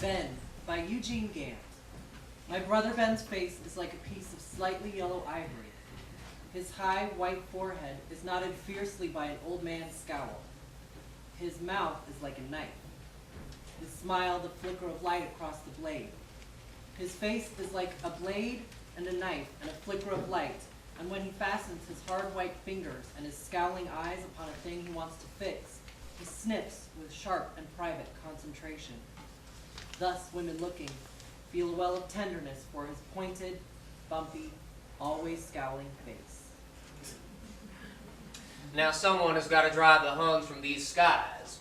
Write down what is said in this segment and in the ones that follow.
Ben, by Eugene Gant. My brother Ben's face is like a piece of slightly yellow ivory. His high, white forehead is knotted fiercely by an old man's scowl. His mouth is like a knife. His smile, the flicker of light across the blade. His face is like a blade and a knife and a flicker of light, and when he fastens his hard white fingers and his scowling eyes upon a thing he wants to fix, he sniffs with sharp and private concentration. Thus, women looking feel a well of tenderness for his pointed, bumpy, always scowling face. Now someone has got to drive the Huns from these skies.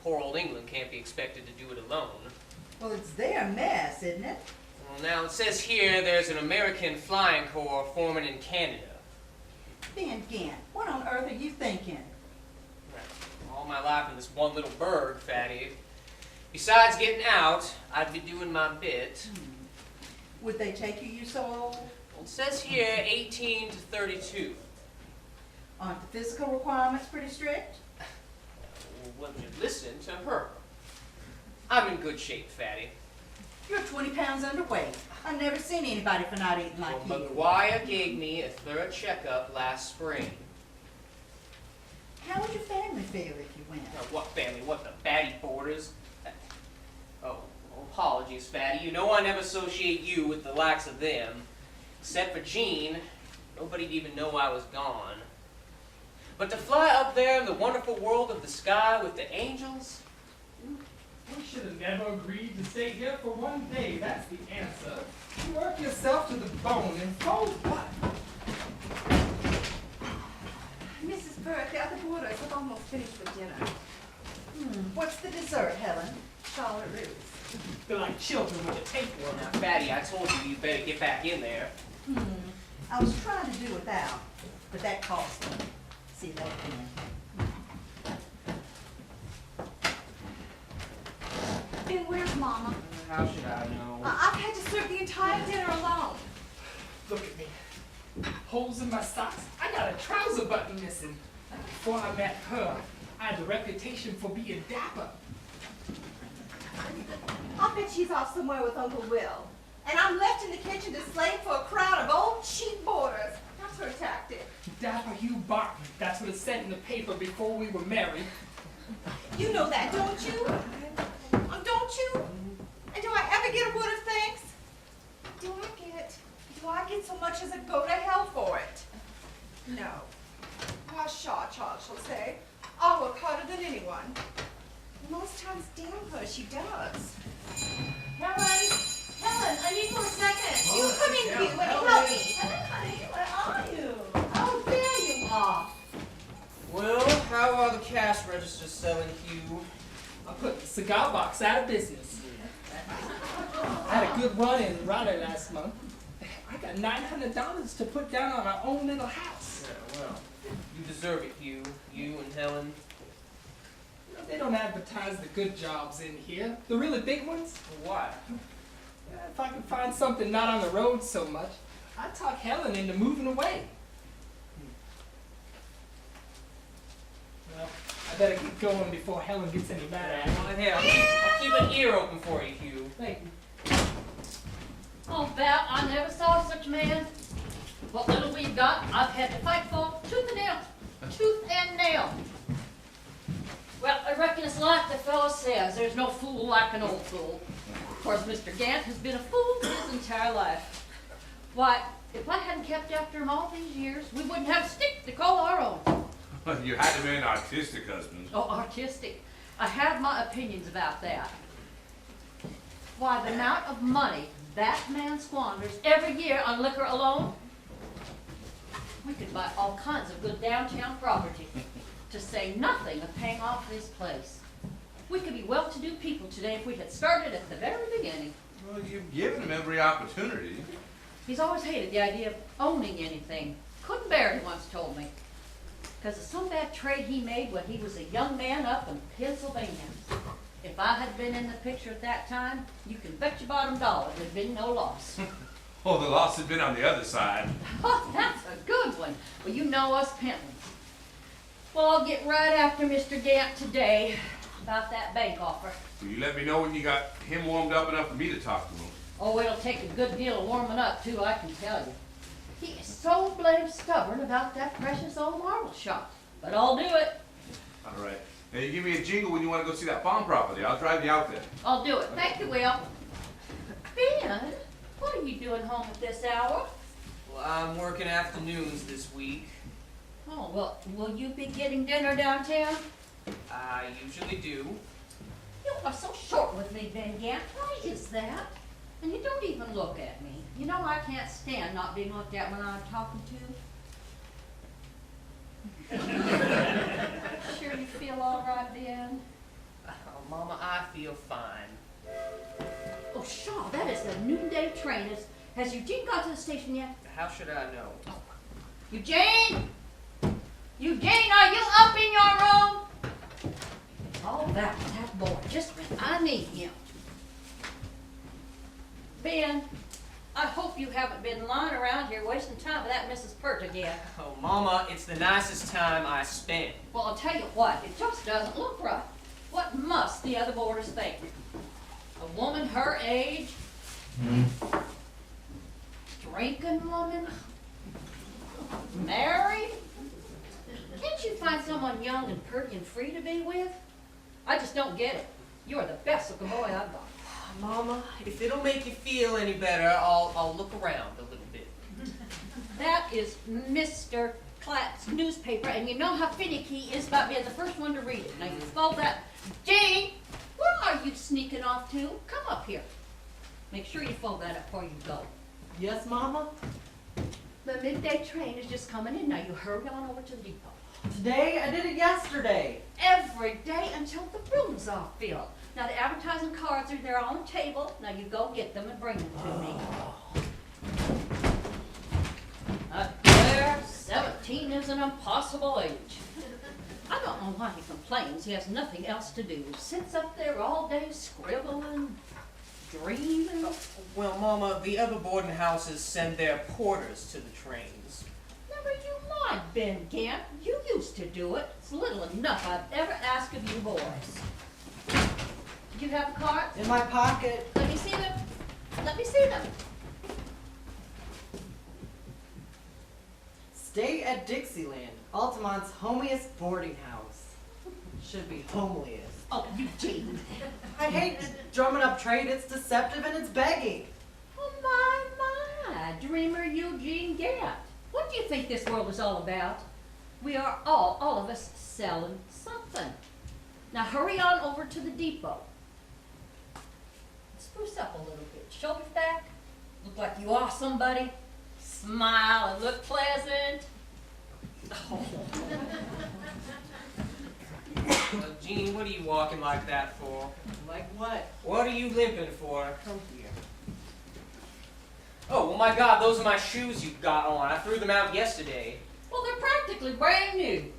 Poor old England can't be expected to do it alone. Well, it's their mess, isn't it? Well, now it says here there's an American flying corps forming in Canada. Ben Gant, what on earth are you thinking? All my life in this one little burg, Fatty. Besides getting out, I'd be doing my bit. Would they take you, you so old? Well, it says here 18 to 32. Aren't the physical requirements pretty strict? Well, you listen to her. I'm in good shape, Fatty. You're 20 pounds underweight. I've never seen anybody for not eating like Well, you. McGuire gave me a thorough checkup last spring. How would your family feel if you went? Now, what family? What, the Batty Borders? Oh, apologies, Fatty. You know I never associate you with the likes of them. Except for Jean, nobody'd even know I was gone. But to fly up there in the wonderful world of the sky with the angels? We should have never agreed to stay here for one day. That's the answer. You work yourself to the bone and so what? Mrs. Burke, the other boarders have almost finished with dinner. What's the dessert, Helen? Charlotte Ruth. They're like children with a tapeworm. Now, Fatty, I told you you'd better get back in there. I was trying to do without, but that cost me. See that again. Ben, where's Mama? How should I know? I've had to serve the entire dinner alone. Look at me. Holes in my socks. I got a trouser button missing. Before I met her, I had a reputation for being dapper. I bet she's off somewhere with Uncle Will. And I'm left in the kitchen to slave for a crowd of old cheap boarders. That's her tactic. Dapper Hugh Barton. That's what it said in the paper before we were married. You know that, don't you? Don't you? And do I ever get a word of thanks? Do I get so much as a go to hell for it? No. Why, Shaw child shall say, I work harder than anyone. Most times, damn her, she does. Helen, I need you for a second. You come in here, let me help me. Honey, where are you? Oh, there you are. Well, how are the cash registers selling, Hugh? I put the cigar box out of business. I had a good run in Raleigh last month. I got $900 to put down on our own little house. Yeah, well, you deserve it, Hugh. You and Helen. They don't advertise the good jobs in here, the really big ones. Why? If I could find something not on the road so much, I'd talk Helen into moving away. Well, I better get going before Helen gets any mad at me. Well, here, I'll keep an ear open for you, Hugh. Thank you. Oh, Val, I never saw such a man. What little we've got, I've had to fight for tooth and nail. Tooth and nail. Well, I reckon it's like the fellow says, there's no fool like an old fool. Of course, Mr. Gant has been a fool his entire life. Why, if I hadn't kept after him all these years, we wouldn't have a stick to call our own. You had to be an artistic husband. Oh, artistic. I have my opinions about that. Why, the amount of money that man squanders every year on liquor alone, we could buy all kinds of good downtown property, to say nothing of paying off this place. We could be well-to-do people today if we had started at the very beginning. Well, you've given him every opportunity. He's always hated the idea of owning anything. Couldn't bear it, he once told me. Because of some bad trade he made when he was a young man up in Pennsylvania. If I had been in the picture at that time, you can bet your bottom dollar there'd been no loss. Oh, the loss had been on the other side. Oh, that's a good one. Well, you know us Pentlands. Well, I'll get right after Mr. Gant today. about that bank offer. Will you let me know when you got him warmed up enough for me to talk to him? Oh, it'll take a good deal of warming up too, I can tell you. He is so blamed stubborn about that precious old marble shop, but I'll do it. All right. Now you give me a jingle when you want to go see that farm property. I'll drive you out there. I'll do it. Thank you, Will. Ben, what are you doing home at this hour? Well, I'm working afternoons this week. Oh, well, will you be getting dinner downtown? I usually do. You are so short with me, Ben Gant. Why is that? And you don't even look at me. You know I can't stand not being looked at when I'm talking to. Sure you feel all right, Ben? Oh, Mama, I feel fine. Oh, Shaw, that is the noonday train. Has Eugene got to the station yet? How should I know? Eugene? Eugene, are you up in your room? All about that boy, just when I need him. Ben, I hope you haven't been lying around here wasting time with that Mrs. Pert again. Oh, Mama, it's the nicest time I spent. Well, I'll tell you what, it just doesn't look right. What must the other boarders think? A woman her age? Drinking woman? Married? Can't you find someone young and pretty and free to be with? I just don't get it. You're the best looking boy I've got. Mama, if it'll make you feel any better, I'll look around a little bit. That is Mr. Clatt's newspaper, and you know how finicky he is about being the first one to read it. Now you fold that. Jane, where are you sneaking off to? Come up here. Make sure you fold that up before you go. Yes, Mama? The midday train is just coming in. Now you hurry on over to the depot. Today? I did it yesterday. Every day until the rooms are filled. Now the advertising cards are there on the table. Now you go get them and bring them to me. I declare 17 is an impossible age. I don't know why he complains. He has nothing else to do. Sits up there all day scribbling, dreaming. Well, Mama, the other boarding houses send their porters to the trains. Never you mind, Ben Gant. You used to do it. It's little enough I've ever asked of you boys. Do you have the cards? In my pocket. Let me see them. Let me see them. Stay at Dixieland, Altamont's homiest boarding house. Should be homeliest. Oh, Eugene. I hate drumming up trade. It's deceptive and it's begging. Oh, my. Dreamer Eugene Gant. What do you think this world is all about? We are all of us, selling something. Now hurry on over to the depot. Spruce up a little bit. Shoulders back. Look like you are somebody. Smile and look pleasant. Oh. Jean, what are you walking like that for? Like what? What are you limping for? Come here. Oh, well, my God, those are my shoes you've got on. I threw them out yesterday. Well, they're practically brand new.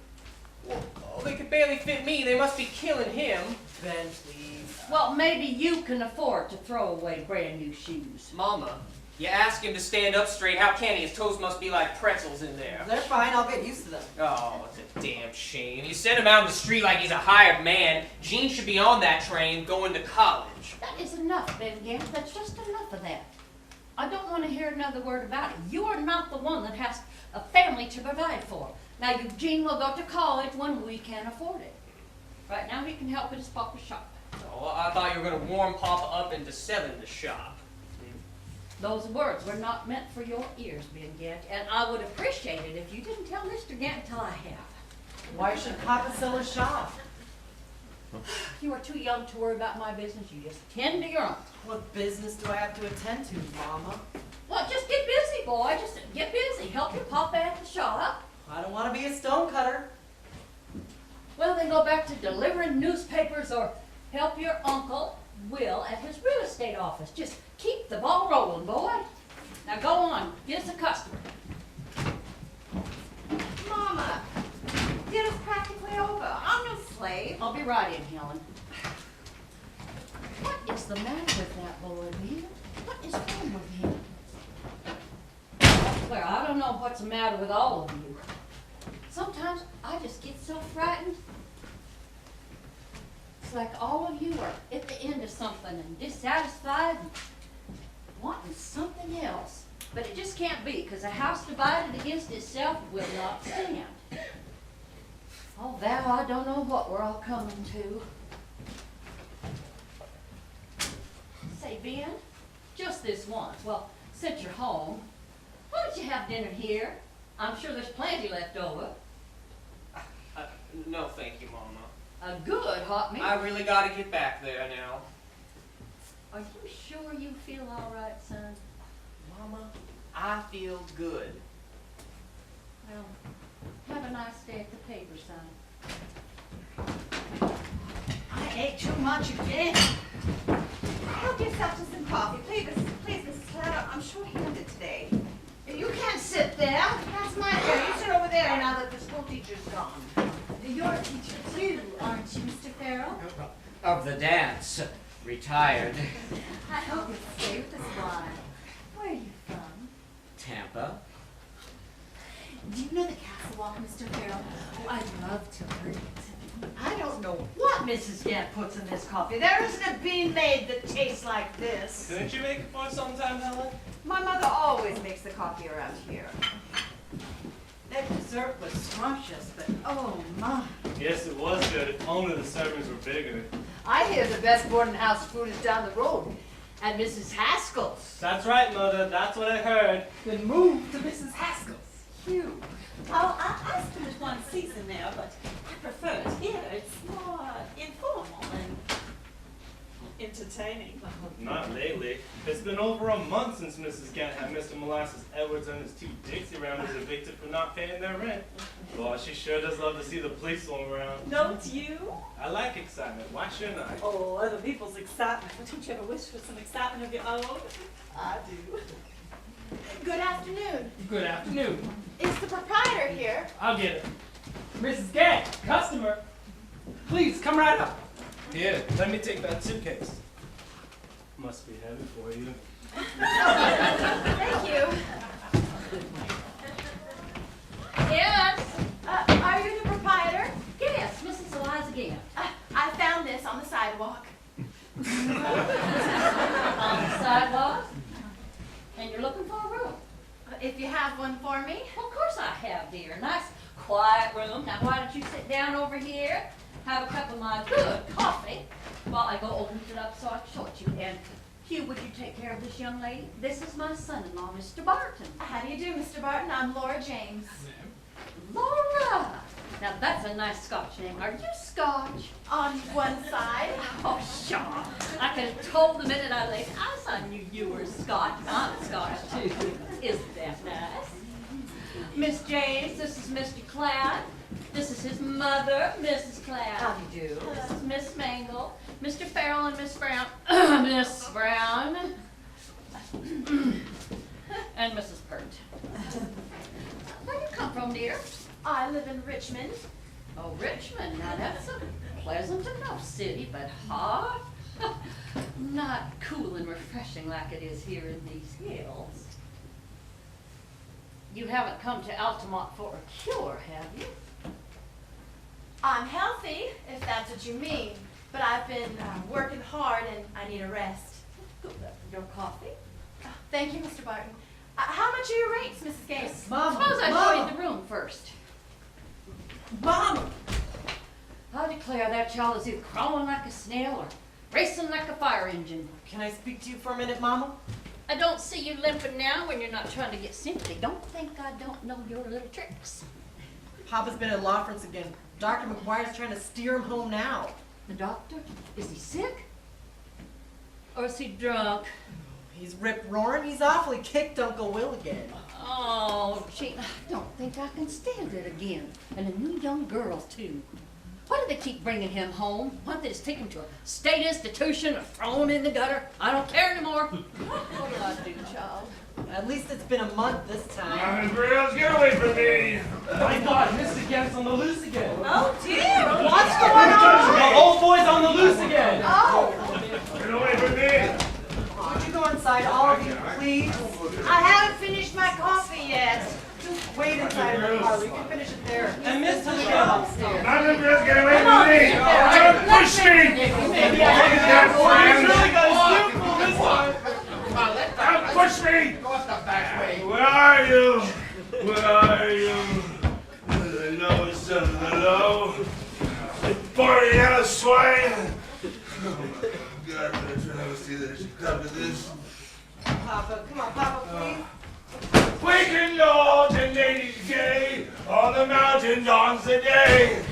Well, oh, they could barely fit me. They must be killing him. Ben, please. Well, maybe you can afford to throw away brand new shoes. Mama, you ask him to stand up straight. How can he? His toes must be like pretzels in there. They're fine. I'll get used to them. Oh, it's a damn shame. You send him out in the street like he's a hired man. Gene should be on that train going to college. That is enough, Ben Gant. That's just enough of that. I don't want to hear another word about it. You are not the one that has a family to provide for. Now, Eugene will go to college when we can afford it. Right now, he can help at his papa's shop. Oh, I thought you were going to warm Papa up into selling the shop. Those words were not meant for your ears, Ben Gant, and I would appreciate it if you didn't tell Mr. Gant until I have. Why should Papa sell his shop? You are too young to worry about my business. You just tend to your own. What business do I have to attend to, Mama? Well, just get busy, boy. Just get busy. Help your papa at the shop. I don't want to be a stonecutter. Well, then go back to delivering newspapers or help your uncle, Will, at his real estate office. Just keep the ball rolling, boy. Now go on. Get us a customer. Mama, dinner's practically over. I'm no slave. I'll be right in, Helen. What is the matter with that boy, Ben? What is wrong with him? Well, I don't know what's the matter with all of you. Sometimes I just get so frightened. like all of you are at the end of something and dissatisfied and wanting something else. But it just can't be, because a house divided against itself will not stand. Oh, Val, I don't know what we're all coming to. Say, Ben, just this once. Well, since you're home, why don't you have dinner here? I'm sure there's plenty left over. No, thank you, Mama. A good hot meal. I really gotta get back there now. Are you sure you feel all right, son? Mama, I feel good. Well, have a nice day at the paper, son. I ate too much again. Help yourself to some coffee. Please, Mrs. Cloud. I'm short-handed today. You can't sit there. That's my turn. You sit over there now that the school teacher's gone. You're a teacher too, aren't you, Mr. Farrell? Of the dance, retired. I hope you'll stay with us a while. Where are you from? Tampa. Do you know the castle walk, Mr. Farrell? Oh, I'd love to learn it. I don't know what Mrs. Gant puts in this coffee. There isn't a bean made that tastes like this. Couldn't you make it for us sometime, Helen? My mother always makes the coffee around here. That dessert was scrumptious, but oh my. Yes, it was good, if only the servings were bigger. I hear the best boarding house food is down the road at Mrs. Haskell's. That's right, Mother, that's what I heard. Then move to Mrs. Haskell's. Hugh. Oh, I spent one season there, but I prefer it here. It's more informal and entertaining. Not lately. It's been over a month since Mrs. Gant had Mr. Molasses Edwards and his two Dixie Ramblers evicted for not paying their rent. Well, she sure does love to see the police swarm around. Don't you? I like excitement, why shouldn't I? Oh, other people's excitement. Don't you ever wish for some excitement of your own? I do. Good afternoon. Good afternoon. Is the proprietor here? I'll get it. Mrs. Gant, customer. Please, come right up. Here, let me take that suitcase. Must be heavy for you. Thank you. Yes. Are you the proprietor? Yes, Mrs. Eliza Gant. I found this on the sidewalk. On the sidewalk. And you're looking for a room. If you have one for me. Well, of course I have, dear. Nice, quiet room. Now, why don't you sit down over here, have a cup of my good coffee, while I go open it up so I can show it to you. And, Hugh, would you take care of this young lady? This is my son-in-law, Mr. Barton. How do you do, Mr. Barton? I'm Laura James. Laura! Now, that's a nice Scotch name. Are you Scotch? On one side. Oh, pshaw. I could have told the minute I laid eyes on you, you were Scotch. I'm Scotch, too. Isn't that nice? Miss James, this is Mr. Cloud. This is his mother, Mrs. Cloud. How do you do? This is Miss Mangle, Mr. Farrell and Miss Brown. Miss Brown. And Mrs. Pert. Where do you come from, dear? I live in Richmond. Oh, Richmond. Now, that's a pleasant enough city, but hot. Not cool and refreshing like it is here in these hills. You haven't come to Altamont for a cure, have you? I'm healthy, if that's what you mean. But I've been working hard and I need a rest. Your coffee? Thank you, Mr. Barton. How much are your rates, Mrs. Gates? Mama, Suppose I show Mama, you the room first. Mama. I declare that child is either crawling like a snail or racing like a fire engine. Can I speak to you for a minute, Mama? I don't see you limping now when you're not trying to get sympathy. Don't think I don't know your little tricks. Papa's been at Lawford's again. Dr. McGuire's trying to steer him home now. The doctor? Is he sick? Or is he drunk? He's rip-roaring. He's awfully kicked Uncle Will again. Oh, gee, I don't think I can stand it again. And the new young girls, too. Why do they keep bringing him home? Why don't they just take him to a state institution or throw him in the gutter? I don't care anymore. What do I do, child? At least it's been a month this time. Girls, get away from me! My God, Mr. Gant's on the loose again. Oh dear, what's going on? The old boy's on the loose again. Oh, Get away from me! Would you go inside, all of you, please? I haven't finished my coffee yet. Just wait inside the car. We can finish it there. I missed till we get upstairs. Nothing girls get away from me! Don't push me! Don't push me! Go up the back way. Where are you? Where are you? The lowest of the low. Born yellow swine. Oh my God, what a travesty that should come to this. Papa, come on, Papa, please. Waken lords and ladies gay, on the mountain dawns the day.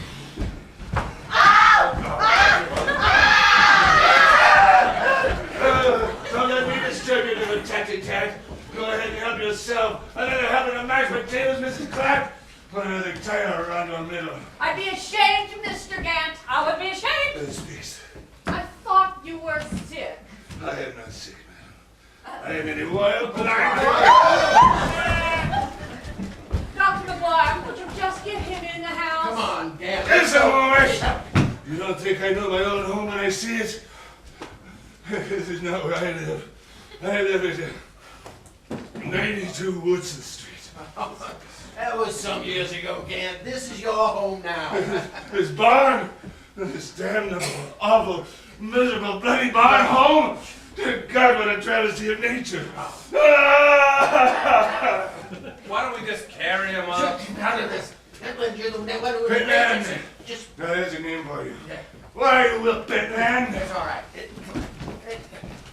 Don't let me disturb you, little tatty-tat. Go ahead and help yourself. Another helping of mashed potatoes, Mrs. Clapp. Put another tire around your middle. I'd be ashamed, Mr. Gant. I would be ashamed. Let's face it, I thought you were sick. I am not sick, ma'am. I am any royal blind. Dr. McGuire, would you just get him in the house? Come on, Gant. Listen, boy. You don't think I know my own home when I see it? This is not where I live. I live at 92 Woodson Street. That was some years ago, Gant. This is your home now. This barn, this damned awful, miserable, bloody barn home. Dear God, what a travesty of nature. Why don't we just carry him up? Out of this. Pitland, you're the one who Pitland. Just. Now there's a name for you. Why are you Will Pitland? That's all right.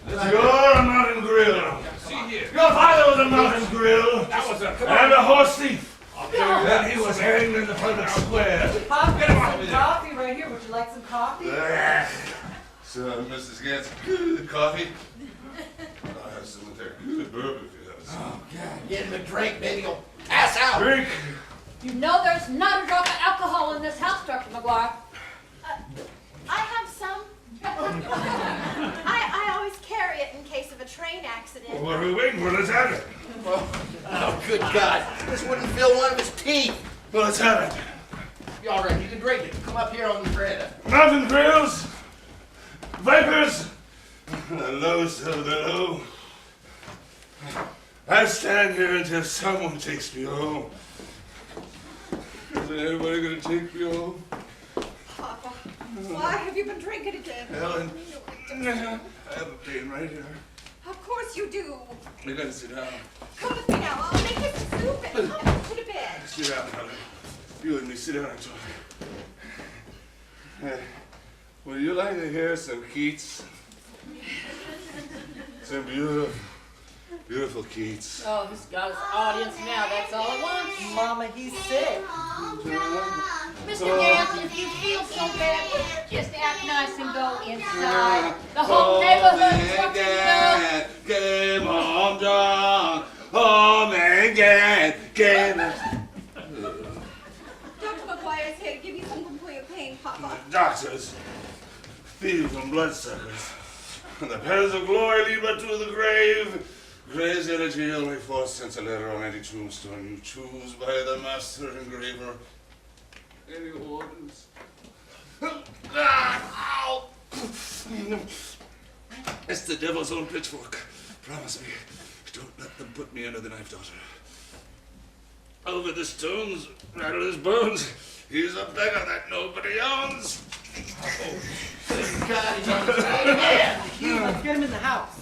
You're a mountain grill. See here. Your father was a mountain grill. That was a And a horse thief. No. And he was hanged in the public square. Papa, Get him there's over some there. coffee right here. Would you like some coffee? So, Mrs. Gantz, good coffee? I'll have some with that good bourbon if you have some. Oh, God. Get him a drink, maybe he'll pass out. Drink! You know there's not a drop of alcohol in this house, Dr. McGuire. I have some. I always carry it in case of a train accident. Well, what are we waiting for? Let's have it. Oh, good God. This wouldn't fill one of his teeth. Well, let's have it. You all right? You can drink it. Come up here on the bread. Mountain grills, vipers, the lowest of the low. I stand here until someone takes me home. Isn't anybody gonna take me home? Papa, why have you been drinking again? Helen, I have a pain right here. Of course you do. You gotta sit down. Come with me now. I'll make you some soup and come to the bed. Sit down, Helen. You and me, sit down and talk. Would you like to hear some Keats? Some beautiful Keats. Oh, he's got his audience now. That's all he wants. Mama, he's sick. Mr. Gant, if you feel so bad, just act nice and go inside. The whole neighborhood is watching you. Game on, John. Home again. Game on. Dr. McGuire's here to give you something for your pain, Papa. Doctors, thieves and bloodsuckers. And the paths of glory lead but to the grave. Gray's energy only 4 cents a letter on any tombstone you choose by the master engraver. Any orders? Ow! It's the devil's own pitchfork. Promise me, don't let them put me under the knife, daughter. Over the stones, rattle his bones. He's a beggar that nobody owns. God, he's on his way again. Hugh, let's get him in the house.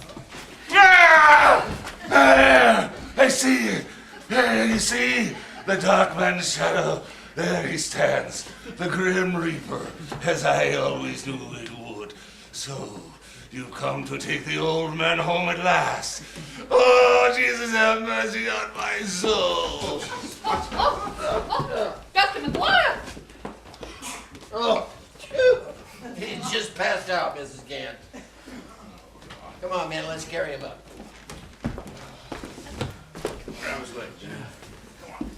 I see. There you see the dark man's shadow. There he stands, the grim reaper, as I always knew it would. So, you've come to take the old man home at last. Oh, Jesus, have mercy on my soul. Dr. McGuire! Oh, phew. He's just passed out, Mrs. Gant. Come on, man, let's carry him up. Grab his legs. Come on.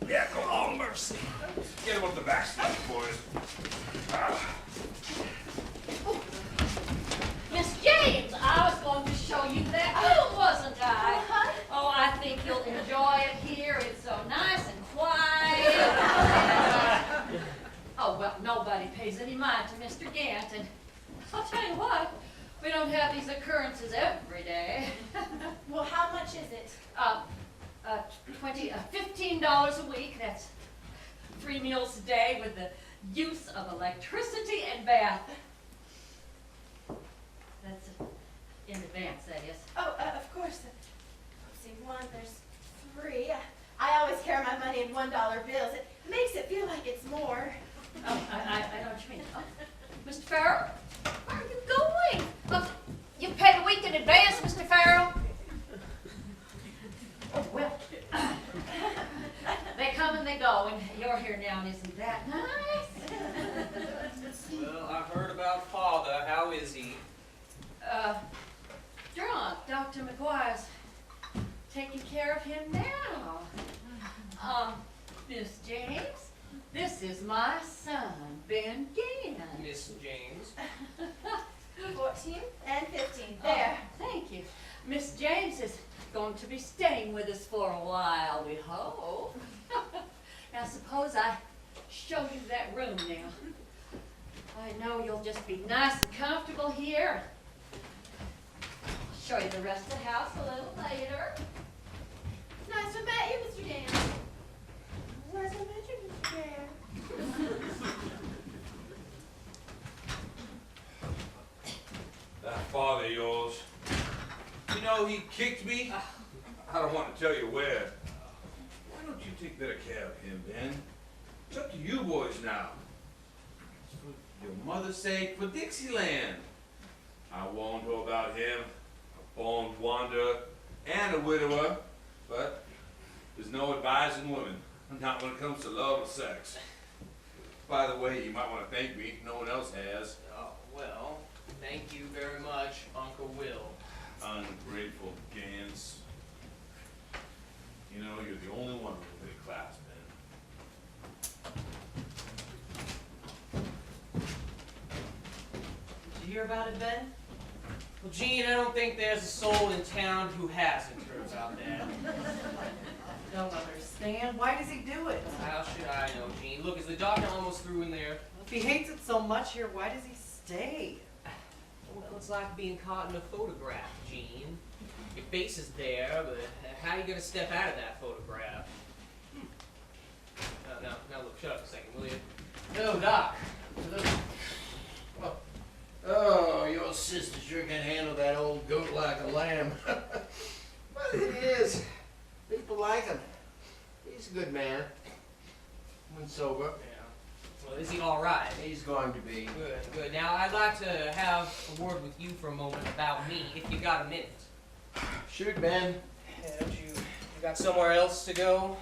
Yeah, go on, mercy. Get him up the back stairs, boys. Miss James, I was going to show you that too, wasn't I? Oh, I think you'll enjoy it here. It's so nice and quiet. Oh, well, nobody pays any mind to Mr. Gant, and I'll tell you what, we don't have these occurrences every day. Well, how much is it? $20. see, $15 a week. That's 3 meals a day with the use of electricity and bath. That's in advance, that is. Oh, of course. Let's see, there's 3. I always carry my money in $1 bills. It makes it feel like it's more. Oh, I know what you mean. Oh, Mr. Farrell, where are you going? Oh, you paid a week in advance, Mr. Farrell. Oh, well. They come and they go, and you're here now, and isn't that nice? Well, I've heard about Father. How is he? Drunk. Dr. McGuire's taking care of him now. Miss James, this is my son, Ben Gann. Miss James. 14 and 15. Oh, There. thank you. Miss James is going to be staying with us for a while, we hope. Now, suppose I show you that room now. I know you'll just be nice and comfortable here. I'll show you the rest of the house a little later. Nice to meet you, Mr. Dan. Nice to meet you, Mr. Dan. That father of yours, you know, he kicked me. I don't want to tell you where. Why don't you take better care of him, Ben? It's up to you boys now. It's for your mother's sake, for Dixieland. I warned her about him, a born wanderer and a widower, but there's no advising women, not when it comes to love or sex. By the way, you might want to thank me. No one else has. Oh, well, thank you very much, Uncle Will. Ungrateful Gans. You know, you're the only one with a big class, Ben. Did you hear about it, Ben? Well, Gene, I don't think there's a soul in town who hasn't heard about that. Don't understand. Why does he do it? How should I know, Gene? Look, is the doctor almost through in there? If he hates it so much here, why does he stay? Well, it's like being caught in a photograph, Gene. Your face is there, but how are you going to step out of that photograph? Now look, shut up a second, will you? No, Doc. Look. Oh, your sister sure can handle that old goat like a lamb. But it is. People like him. He's a good man. When sober. Yeah. Well, is he all right? He's going to be. Good, good. Now, I'd like to have a word with you for a moment about me, if you got a minute. Shoot, Ben. Yeah, don't you got somewhere else to go?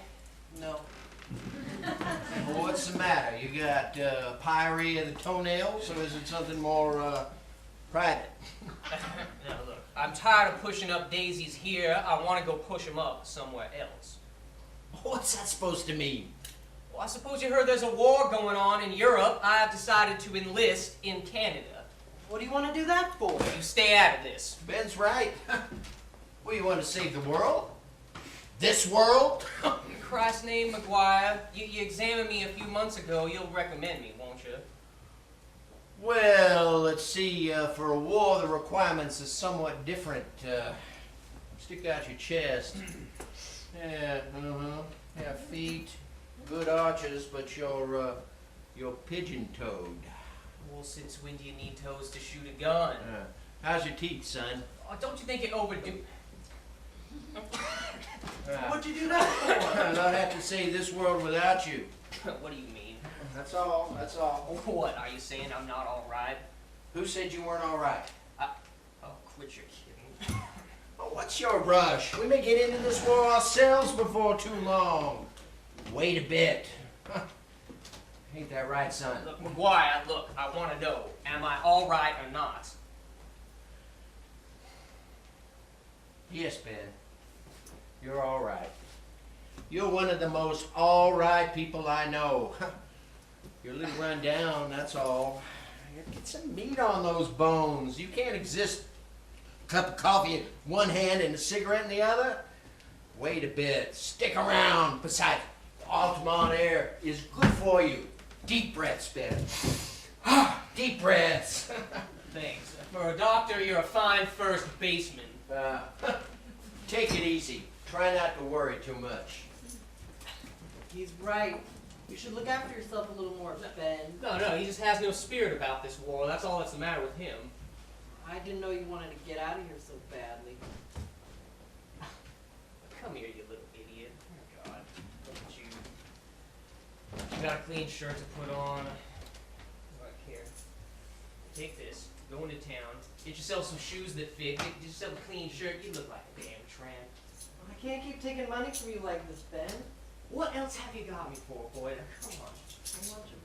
No. Well, what's the matter? You got pyorrhea of the toenails, or is it something more private? Now, look, I'm tired of pushing up daisies here. I want to go push them up somewhere else. What's that supposed to mean? Well, I suppose you heard there's a war going on in Europe. I have decided to enlist in Canada. What do you want to do that for? You stay out of this. Ben's right. Well, you want to save the world? This world? In Christ's name, McGuire, you examined me a few months ago. You'll recommend me, won't you? Well, let's see. For a war, the requirements are somewhat different. Stick out your chest. Yeah, yeah, feet, good arches, but you're pigeon-toed. Well, since when do you need toes to shoot a gun? How's your teeth, son? Oh, don't you think it overdo... What'd you do that for? I'd not have to say this world without you. What do you mean? That's all, that's all. What, are you saying I'm not all right? Who said you weren't all right? Oh, quit your kidding. Oh, what's your rush? We may get into this war ourselves before too long. Wait a bit. Ain't that right, son? Look, McGuire, look, I want to know, am I all right or not? Yes, Ben. You're all right. You're one of the most all right people I know. You're a little run down, that's all. Get some meat on those bones. You can't exist a cup of coffee in one hand and a cigarette in the other. Wait a bit. Stick around. Besides, the Altamont air is good for you. Deep breaths, Ben. Deep breaths. Thanks. For a doctor, you're a fine first baseman. Take it easy. Try not to worry too much. He's right. You should look after yourself a little more, Ben. No, he just has no spirit about this war. That's all that's the matter with him. I didn't know you wanted to get out of here so badly. Come here, you little idiot. Oh, God. Look at you. You got a clean shirt to put on. Look here. Take this. Go into town. Get yourself some shoes that fit. Get yourself a clean shirt. You look like a damn tramp. I can't keep taking money from you like this, Ben. What else have you got me for, boy? Now, come on. I want your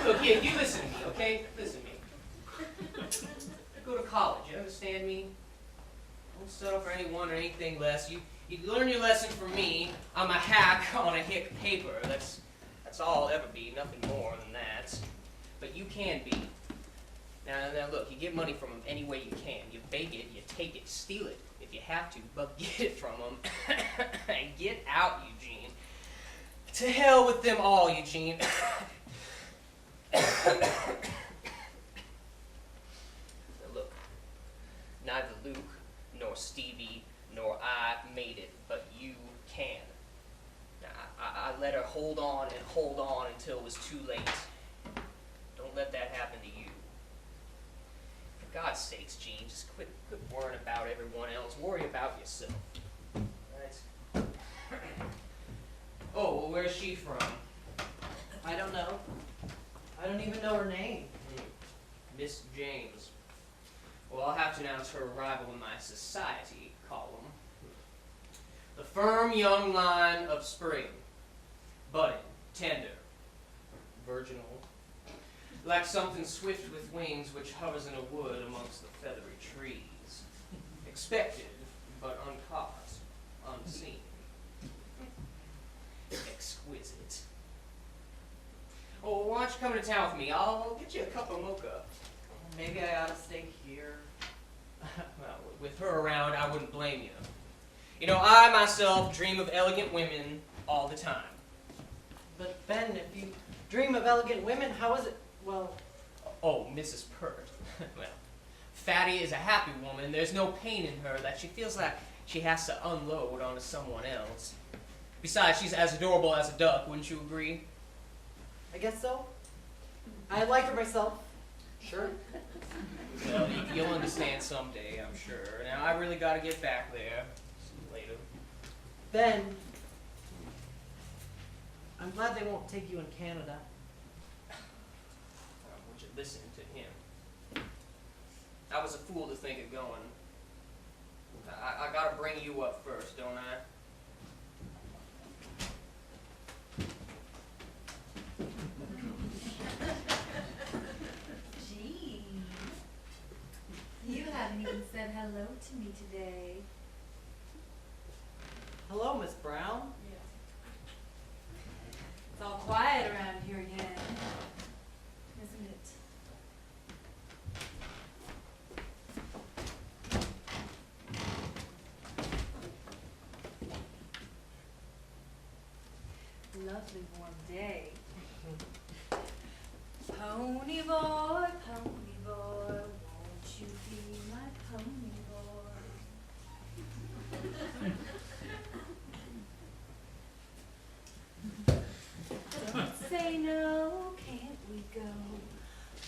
Look, here, you listen to me, okay? Listen to me. Go to college, you understand me? Don't settle for anyone or anything less. You learn your lesson from me. I'm a hack on a hick paper. That's all I'll ever be, nothing more than that. But you can be. Now look, you get money from them any way you can. You beg it, you take it, steal it if you have to, but get it from them. And get out, Eugene. To hell with them all, Eugene. Look, neither Luke, nor Stevie, nor I made it, but you can. Now, I let her hold on until it was too late. Don't let that happen to you. For God's sakes, Gene, just quit worrying about everyone else. Worry about yourself. Right? Oh, well, where's she from? I don't know. I don't even know her name. Miss James. Well, I'll have to announce her arrival in my society column. The firm young line of spring. Budding, tender, virginal. Like something swift with wings which hovers in a wood amongst the feathery trees. Expected, but uncaught, unseen. Exquisite. Oh, why don't you come into town with me? I'll get you a cup of mocha. Maybe I ought to stay here. Well, with her around, I wouldn't blame you. You know, I myself dream of elegant women all the time. But Ben, if you dream of elegant women, how is it? Well, oh, Mrs. Pert. Well, Fatty is a happy woman. There's no pain in her that she feels like she has to unload onto someone else. Besides, she's as adorable as a duck, wouldn't you agree? I guess so. I like her myself. Sure. Well, you'll understand someday, I'm sure. Now, I really got to get back there. See you later. Ben, I'm glad they won't take you in Canada. Would you listen to him? I was a fool to think of going. I gotta bring you up first, don't I? Gee, you haven't even said hello to me today. Hello, Miss Brown. It's all quiet around here again, isn't it? Lovely warm day. Pony boy, won't you be my pony boy? Don't say no, can't we go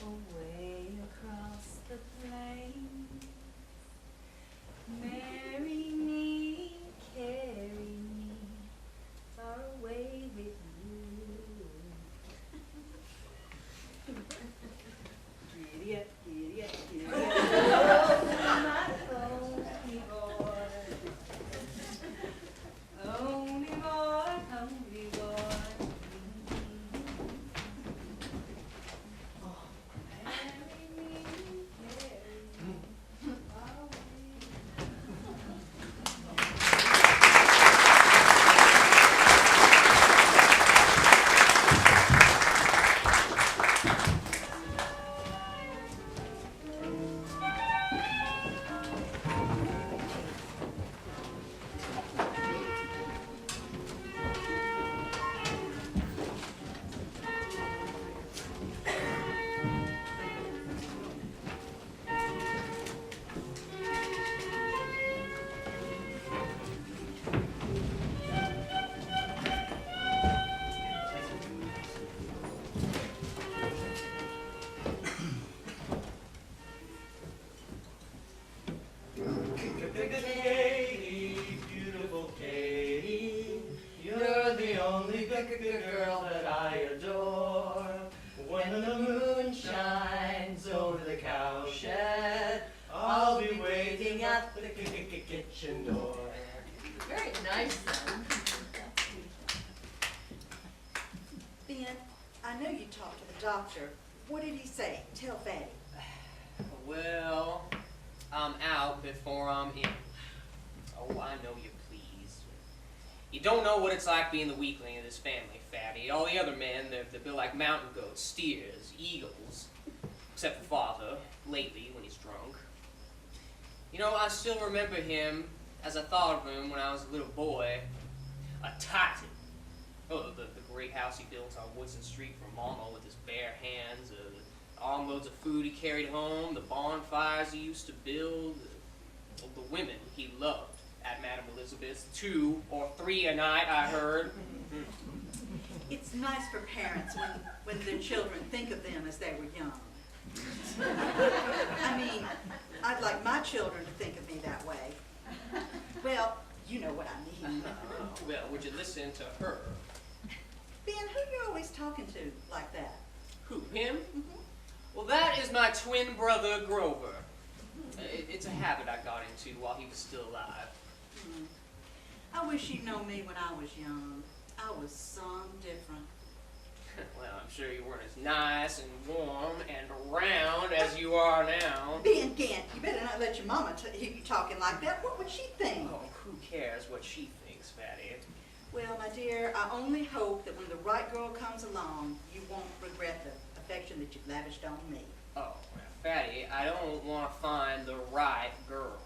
away across the plains? Marry me, carry me far away with you. the cowshed. I'll be waiting at the kitchen door. Very nice, son. Ben, I know you talked to the doctor. What did he say? Tell Fatty. Well, I'm out before I'm in. Oh, I know you please. You don't know what it's like being the weakling of this family, Fatty. All the other men, they're built like mountain goats, steers, eagles. Except for Father, lately, when he's drunk. You know, I still remember him as I thought of him when I was a little boy. A titan. Oh, the great house he built on Woodson Street for Mama with his bare hands, the armloads of food he carried home, the bonfires he used to build, the women he loved at Madame Elizabeth's, 2 or 3 a night, I heard. It's nice for parents when their children think of them as they were young. I mean, I'd like my children to think of me that way. Well, you know what I mean. Well, would you listen to her? Ben, who you always talking to like that? Who, him? Well, that is my twin brother, Grover. It's a habit I got into while he was still alive. I wish you'd known me when I was young. I was some different. Well, I'm sure you weren't as nice and warm and round as you are now. Ben Gant, you better not let your mama hear you talking like that. What would she think? Oh, who cares what she thinks, Fatty? Well, my dear, I only hope that when the right girl comes along, you won't regret the affection that you've lavished on me. Oh, well, Fatty, I don't want to find the right girl.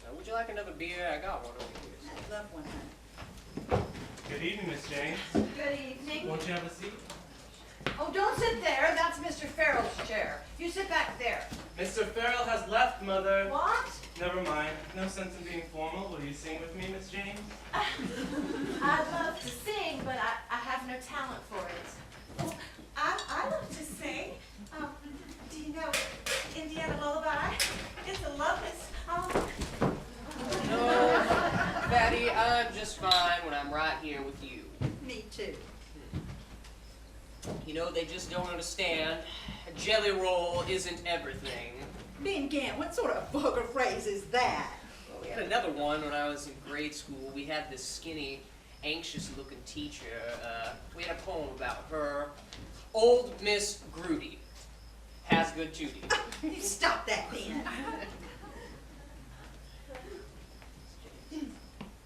Now, would you like another beer? I got one over here. I'd love one, honey. Good evening, Miss James. Good evening. Won't you have a seat? Oh, don't sit there. That's Mr. Farrell's chair. You sit back there. Mr. Farrell has left, Mother. What? Never mind. No sense in being formal. Will you sing with me, Miss James? I'd love to sing, but I have no talent for it. I love to sing. Do you know Indiana Lullaby? It's the loveliest. No, Fatty, I'm just fine when I'm right here with you. Me too. You know, they just don't understand. A jelly roll isn't everything. Ben Gant, what sort of vulgar phrase is that? Well, we had another one when I was in grade school. We had this skinny, anxious-looking teacher. We had a poem about her. Old Miss Grudy has good duty. You stop that, Ben.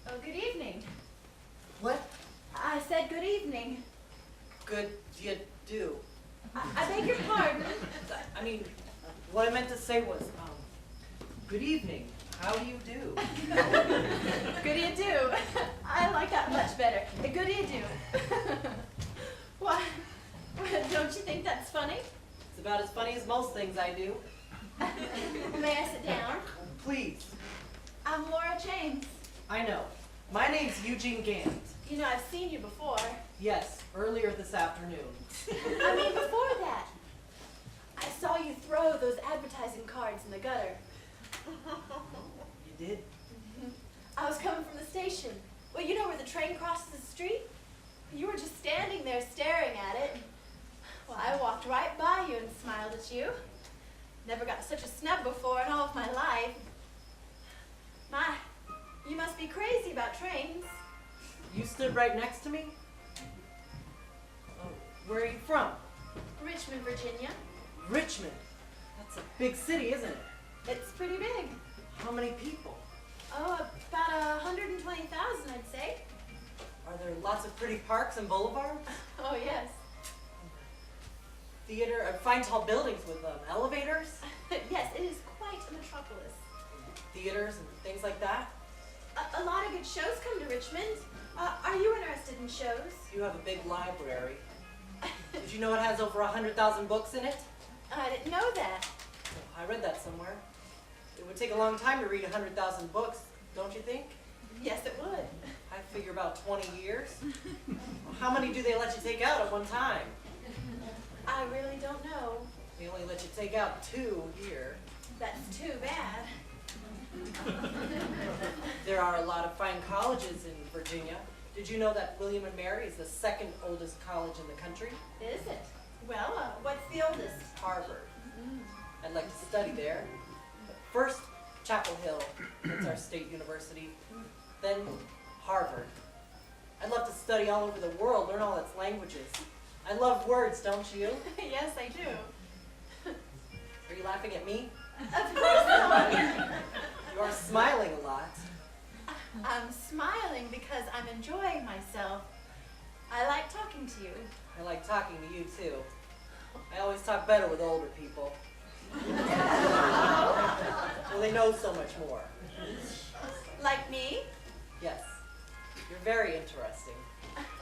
Oh, good evening. What I said good evening. good do you do? I beg your pardon. I mean, what I meant to say was, good evening. How do you do? Good do you do? I like that much better. Good do you do? Why, don't you think that's funny? It's about as funny as most things I do. May I sit down? Please. I'm Laura James. I know. My name's Eugene Gant. You know, I've seen you before. Yes, earlier this afternoon. I mean, before that. I saw you throw those advertising cards in the gutter. You did? I was coming from the station. Well, you know where the train crosses the street? You were just standing there staring at it. Well, I walked right by you and smiled at you. Never got such a snub before in all of my life. My, you must be crazy about trains. You stood right next to me? Oh, where are you from? Richmond, Virginia. Richmond. That's a big city, isn't it? It's pretty big. How many people? Oh, about 120,000, I'd say. Are there lots of pretty parks and boulevards? Oh, yes. Theater, fine tall buildings with elevators? Yes, it is quite a metropolis. Theaters and things like that? A lot of good shows come to Richmond. Are you interested in shows? You have a big library. Did you know it has over 100,000 books in it? I didn't know that. I read that somewhere. It would take a long time to read 100,000 books, don't you think? Yes, it would. I figure about 20 years. How many do they let you take out at one time? I really don't know. They only let you take out 2 here. That's too bad. There are a lot of fine colleges in Virginia. Did you know that William and Mary is the 2nd oldest college in the country? Is it? Well, what's the oldest? Harvard. I'd like to study there. First, Chapel Hill, that's our state university. Then Harvard. I'd love to study all over the world, learn all its languages. I love words, don't you? Yes, I do. Are you laughing at me? Of course not. You're smiling a lot. I'm smiling because I'm enjoying myself. I like talking to you. I like talking to you too. I always talk better with older people. Well, they know so much more. Like me? Yes. You're very interesting.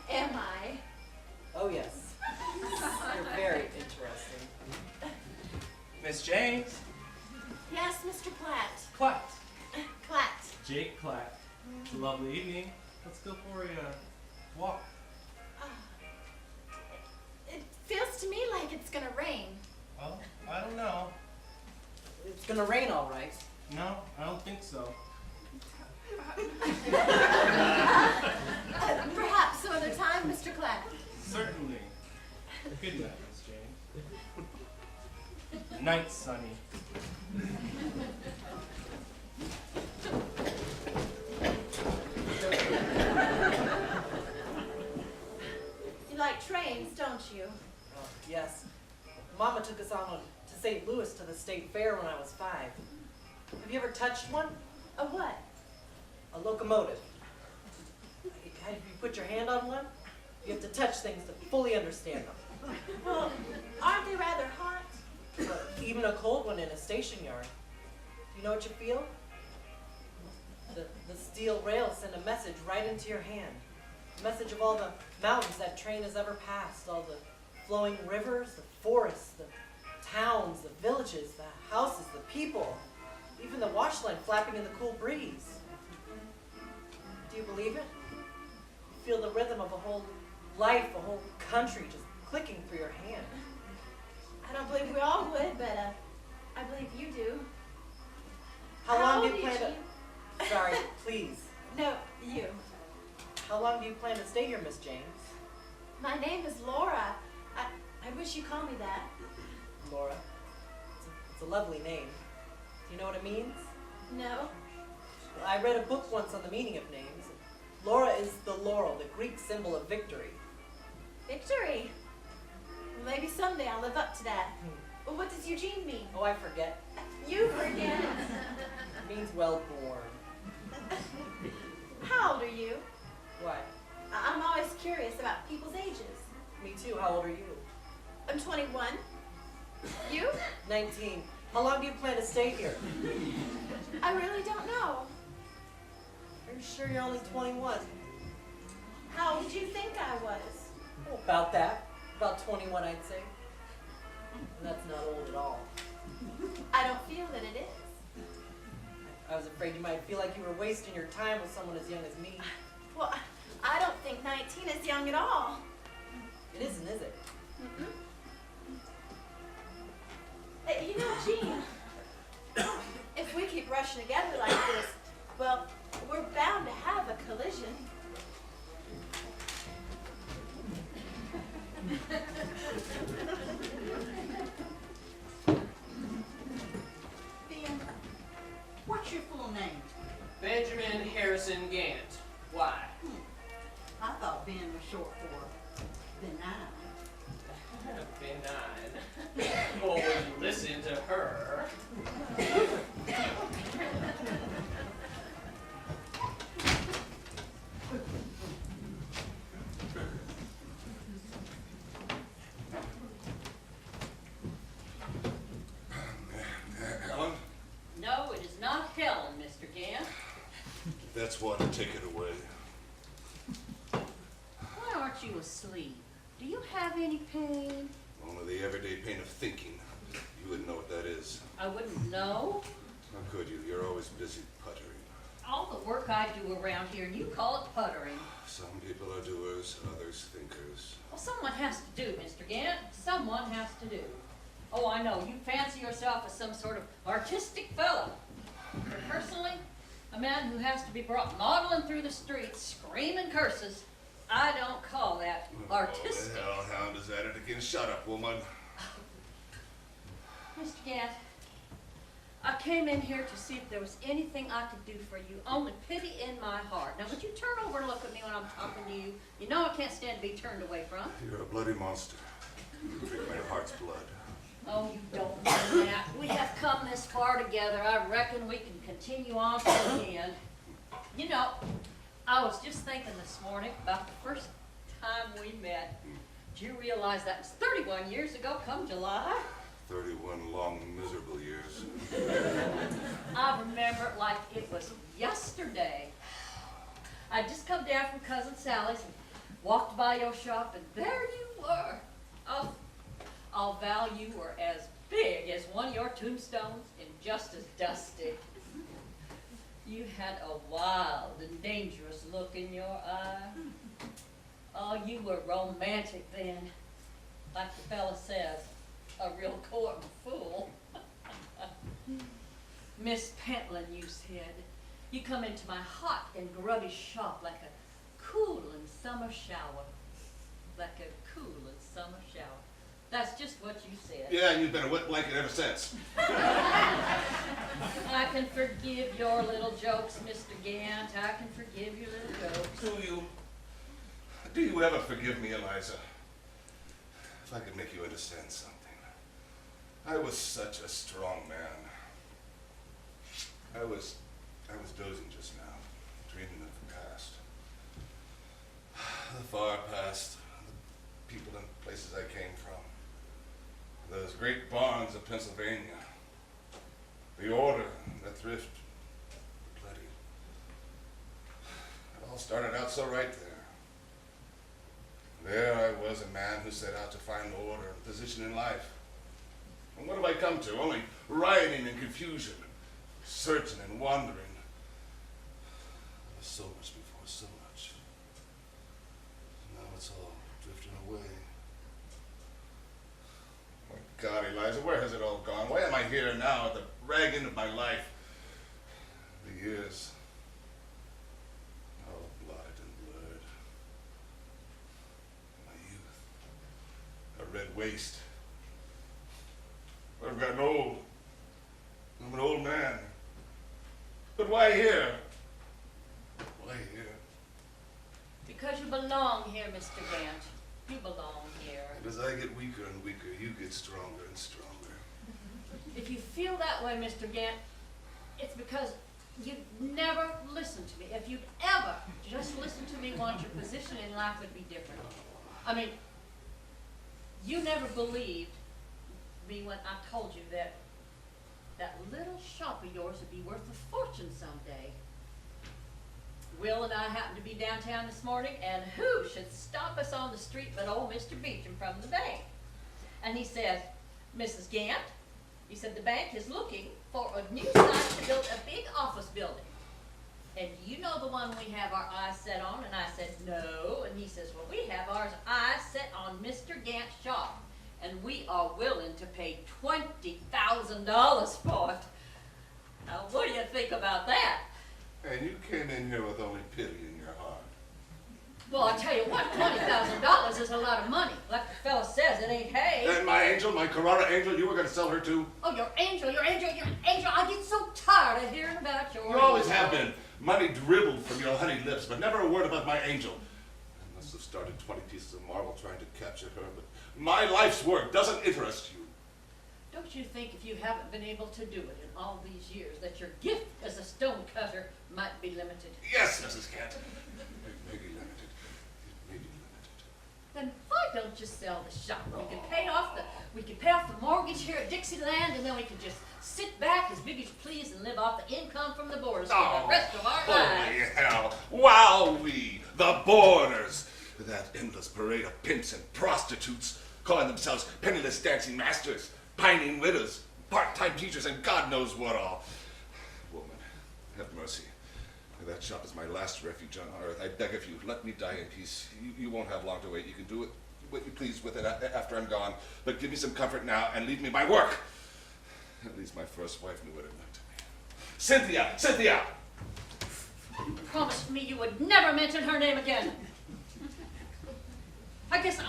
Am I? Oh yes. You're very interesting. Miss James. Yes, Mr. Platt. Platt. Platt. Jake Platt. It's a lovely evening. Let's go for a walk. It feels to me like it's gonna rain. Well, I don't know. It's gonna rain all right. No, I don't think so. Perhaps some other time, Mr. Platt. Certainly. Good night, Miss James. The night's sunny. You like trains, don't you? Oh, yes. Mama took us on to St. Louis to the state fair when I was 5. Have you ever touched one? A what? A locomotive. Have you put your hand on one? You have to touch things to fully understand them. Well, aren't they rather hot? Even a cold one in a station yard. Do you know what you feel? The steel rails send a message right into your hand. A message of all the mountains that train has ever passed, all the flowing rivers, the forests, the towns, the villages, the houses, the people, even the wash line flapping in the cool breeze. Do you believe it? You feel the rhythm of a whole life, a whole country just clicking through your hand. I don't believe we all would, but I believe you do. How long do old you is plan to... Sorry, please. No, you. How long do you plan to stay here, Miss James? My name is Laura. I wish you called me that. Laura. It's a lovely name. Do you know what it means? No? I read a book once on the meaning of names. Laura is the laurel, the Greek symbol of victory. Victory. Well, maybe someday I'll live up to that. Well, what does Eugene mean? Oh, I forget. You forget. It means well born. How old are you? Why? I'm always curious about people's ages. Me too. How old are you? I'm 21. You? 19. How long do you plan to stay here? I really don't know. Are you sure you're only 21? How old did you think I was? Oh, about that. About 21, I'd say. And that's not old at all. I don't feel that it is. I was afraid you might feel like you were wasting your time with someone as young as me. Well, I don't think 19 is young at all. It isn't, is it? Mm-mm. Hey, you know, Gene, if we keep rushing together like this, well, we're bound to have a collision. Ben, what's your full name? Benjamin Harrison Gant. Why? I thought Ben was short for benign. Benign. Oh, when you listen to her. Helen? No, it is not Helen, Mr. Gant. That's what. Take it away. Why aren't you asleep? Do you have any pain? Only the everyday pain of thinking. You wouldn't know what that is. I wouldn't know. How could you? You're always busy puttering. All the work I do around here, and you call it puttering. Some people are doers, others thinkers. Well, someone has to do, Mr. Gant. Someone has to do. Oh, I know, you fancy yourself as some sort of artistic fellow. But personally, a man who has to be brought maudlin through the streets, screaming curses, I don't call that artistic. Oh, the hellhound is at it again. Shut up, woman. Mr. Gant, I came in here to see if there was anything I could do for you. Only pity in my heart. Now, would you turn over and look at me when I'm talking to you? You know I can't stand to be turned away from. You're a bloody monster. You drink my heart's blood. Oh, you don't know that. We have come this far together. I reckon we can continue on to the end. You know, I was just thinking this morning about the first time we met. Do you realize that was 31 years ago, come July? 31 long, miserable years. I remember it like it was yesterday. I'd just come down from Cousin Sally's and walked by your shop, and there you were. Oh, I'll vow you were as big as one of your tombstones and just as dusty. You had a wild and dangerous look in your eye. Oh, you were romantic then. Like the fella says, a real courting fool. Miss Pentland, you said, you come into my hot and grubby shop like a cool and summer shower. Like a cool and summer shower. That's just what you said. Yeah, and you've been a wet blanket ever since. I can forgive your little jokes, Mr. Gant. I can forgive your little jokes. Do you ever forgive me, Eliza? If I could make you understand something. I was such a strong man. I was dozing just now, dreaming of the past. The far past, the people and places I came from. Those great barns of Pennsylvania. The order, the thrift, the plenty. It all started out so right there. There I was, a man who set out to find order and position in life. And what have I come to? Only rioting and confusion, searching and wandering. There was so much before so much. Now it's all drifting away. My God, Eliza, where has it all gone? Why am I here now at the rag end of my life? The years, all blotted and blurred. My youth, a red waste. I've gotten old. I'm an old man. But why here? Why here? Because you belong here, Mr. Gant. You belong here. And as I get weaker and weaker, you get stronger and stronger. If you feel that way, Mr. Gant, it's because you never listened to me. If you'd ever just listened to me once, your position in life would be different. I mean, you never believed me when I told you that that little shop of yours would be worth a fortune someday. Will and I happened to be downtown this morning, and who should stop us on the street but old Mr. Beecham from the bank? And he said, Mrs. Gant, he said, the bank is looking for a new site to build a big office building. And you know the one we have our eyes set on? And I said, no. And he says, well, we have our eyes set on Mr. Gant's shop. And we are willing to pay $20,000 for it. Now, what do you think about that? And you came in here with only pity in your heart. Well, I tell you what, $20,000 is a lot of money. Like the fella says, it ain't hay. And my angel, my Carrara angel, you were going to sell her too? Oh, your angel, your angel, your angel. I get so tired of hearing about your You always angel. have been. Money dribbled from your honey lips, but never a word about my angel. I must have started 20 pieces of marble trying to capture her, but my life's work doesn't interest you. Don't you think if you haven't been able to do it in all these years, that your gift as a stone cutter might be limited? Yes, Mrs. Kent. It may be limited. It may be limited. Then why don't you sell the shop? We can pay off the mortgage here at Dixieland, and then we can just sit back as big as you please and live off the income from the borders for the rest of our lives. Holy hell. Wowee. The borders. That endless parade of pimps and prostitutes calling themselves penniless dancing masters, pining widows, part-time teachers, and God knows what all. Woman, have mercy. That shop is my last refuge on earth. I beg of you, let me die in peace. You won't have long to wait. You can do what you please with it after I'm gone. But give me some comfort now and leave me my work. At least my first wife knew what it meant to me. Cynthia! Cynthia! You promised me you would never mention her name again. I guess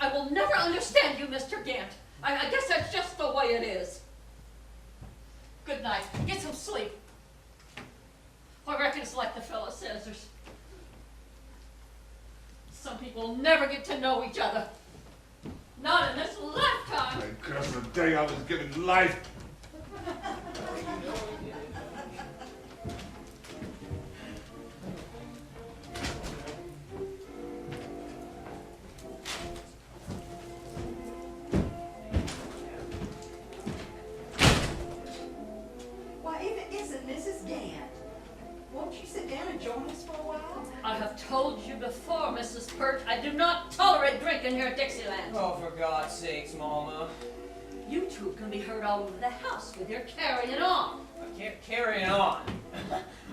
I will never understand you, Mr. Gant. I guess that's just the way it is. Good night. Get some sleep. I reckon it's like the fella says. Some people never get to know each other. Not in this lifetime. I curse the day I was given life. Why, if it isn't Mrs. Gant, won't you sit down and join us for a while? I have told you before, Mrs. Pert, I do not tolerate drinking here at Dixieland. Oh, for God's sakes, Mama. You two can be heard all over the house with your carrying on. I can't carry on.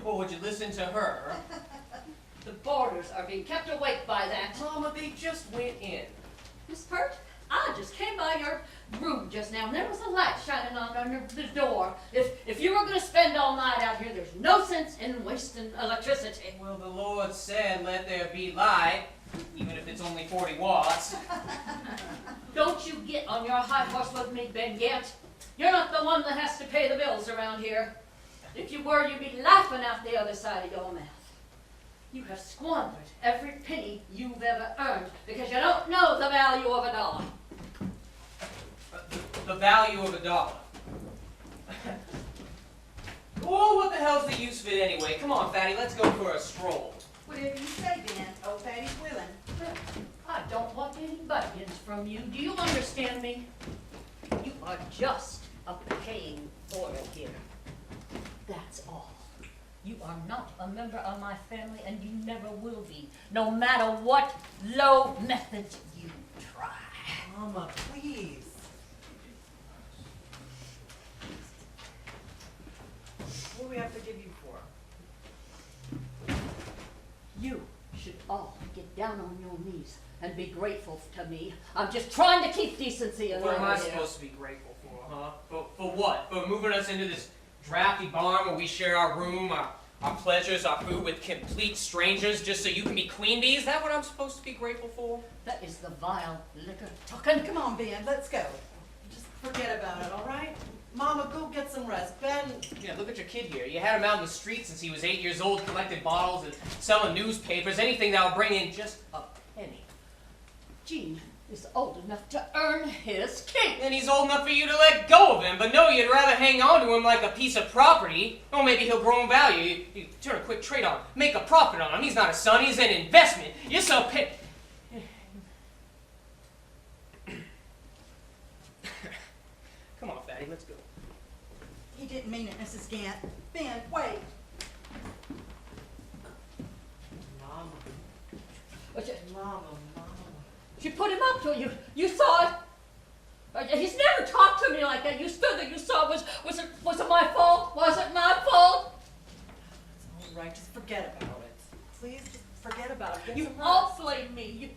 Well, would you listen to her? The boarders are being kept awake by that. Mama, they just went in. Miss Pert, I just came by your room just now, and there was a light shining on under the door. If you were going to spend all night out here, there's no sense in wasting electricity. Well, the Lord said, let there be light, even if it's only 40 watts. Don't you get on your high horse with me, Ben Gant. You're not the one that has to pay the bills around here. If you were, you'd be laughing out the other side of your mouth. You have squandered every penny you've ever earned because you don't know the value of a dollar. The value of a dollar. Oh, what the hell's the use of it anyway? Come on, Fatty, let's go for a stroll. Whatever you say, Ben. Old Fatty's willing. I don't want any buttons from you. Do you understand me? You are just a paying order here. That's all. You are not a member of my family, and you never will be, no matter what low methods you try. Mama, please. What do we have to give you for? You should all get down on your knees and be grateful to me. I'm just trying to keep decency in What am I here. supposed to be grateful for, huh? For what? For moving us into this drafty barn where we share our room, our pleasures, our food with complete strangers just so you can be queen bee? Is that what I'm supposed to be grateful for? That is the vile liquor talking. Come on, Ben, let's go. Just forget about it, all right? Mama, go get some rest. Ben, Yeah, look at your kid here. You had him out in the streets since he was 8 years old, collecting bottles and selling newspapers, anything that would bring in just a penny. Gene is old enough to earn his keep. And he's old enough for you to let go of him, but no, you'd rather hang on to him like a piece of property. Or maybe he'll grow in value. You turn a quick trade on him, make a profit on him. He's not a son, he's an investment. You're so Come on, Fatty, let's go. He didn't mean it, Mrs. Gant. Ben, wait. Mama, But Mama. she put him up to you. You saw it. He's never talked to me like that. You stood there. You saw it. Was it my fault? Was it my fault? It's all right. Just forget about it. Please, just forget about it. Get You some rest. all blamed me.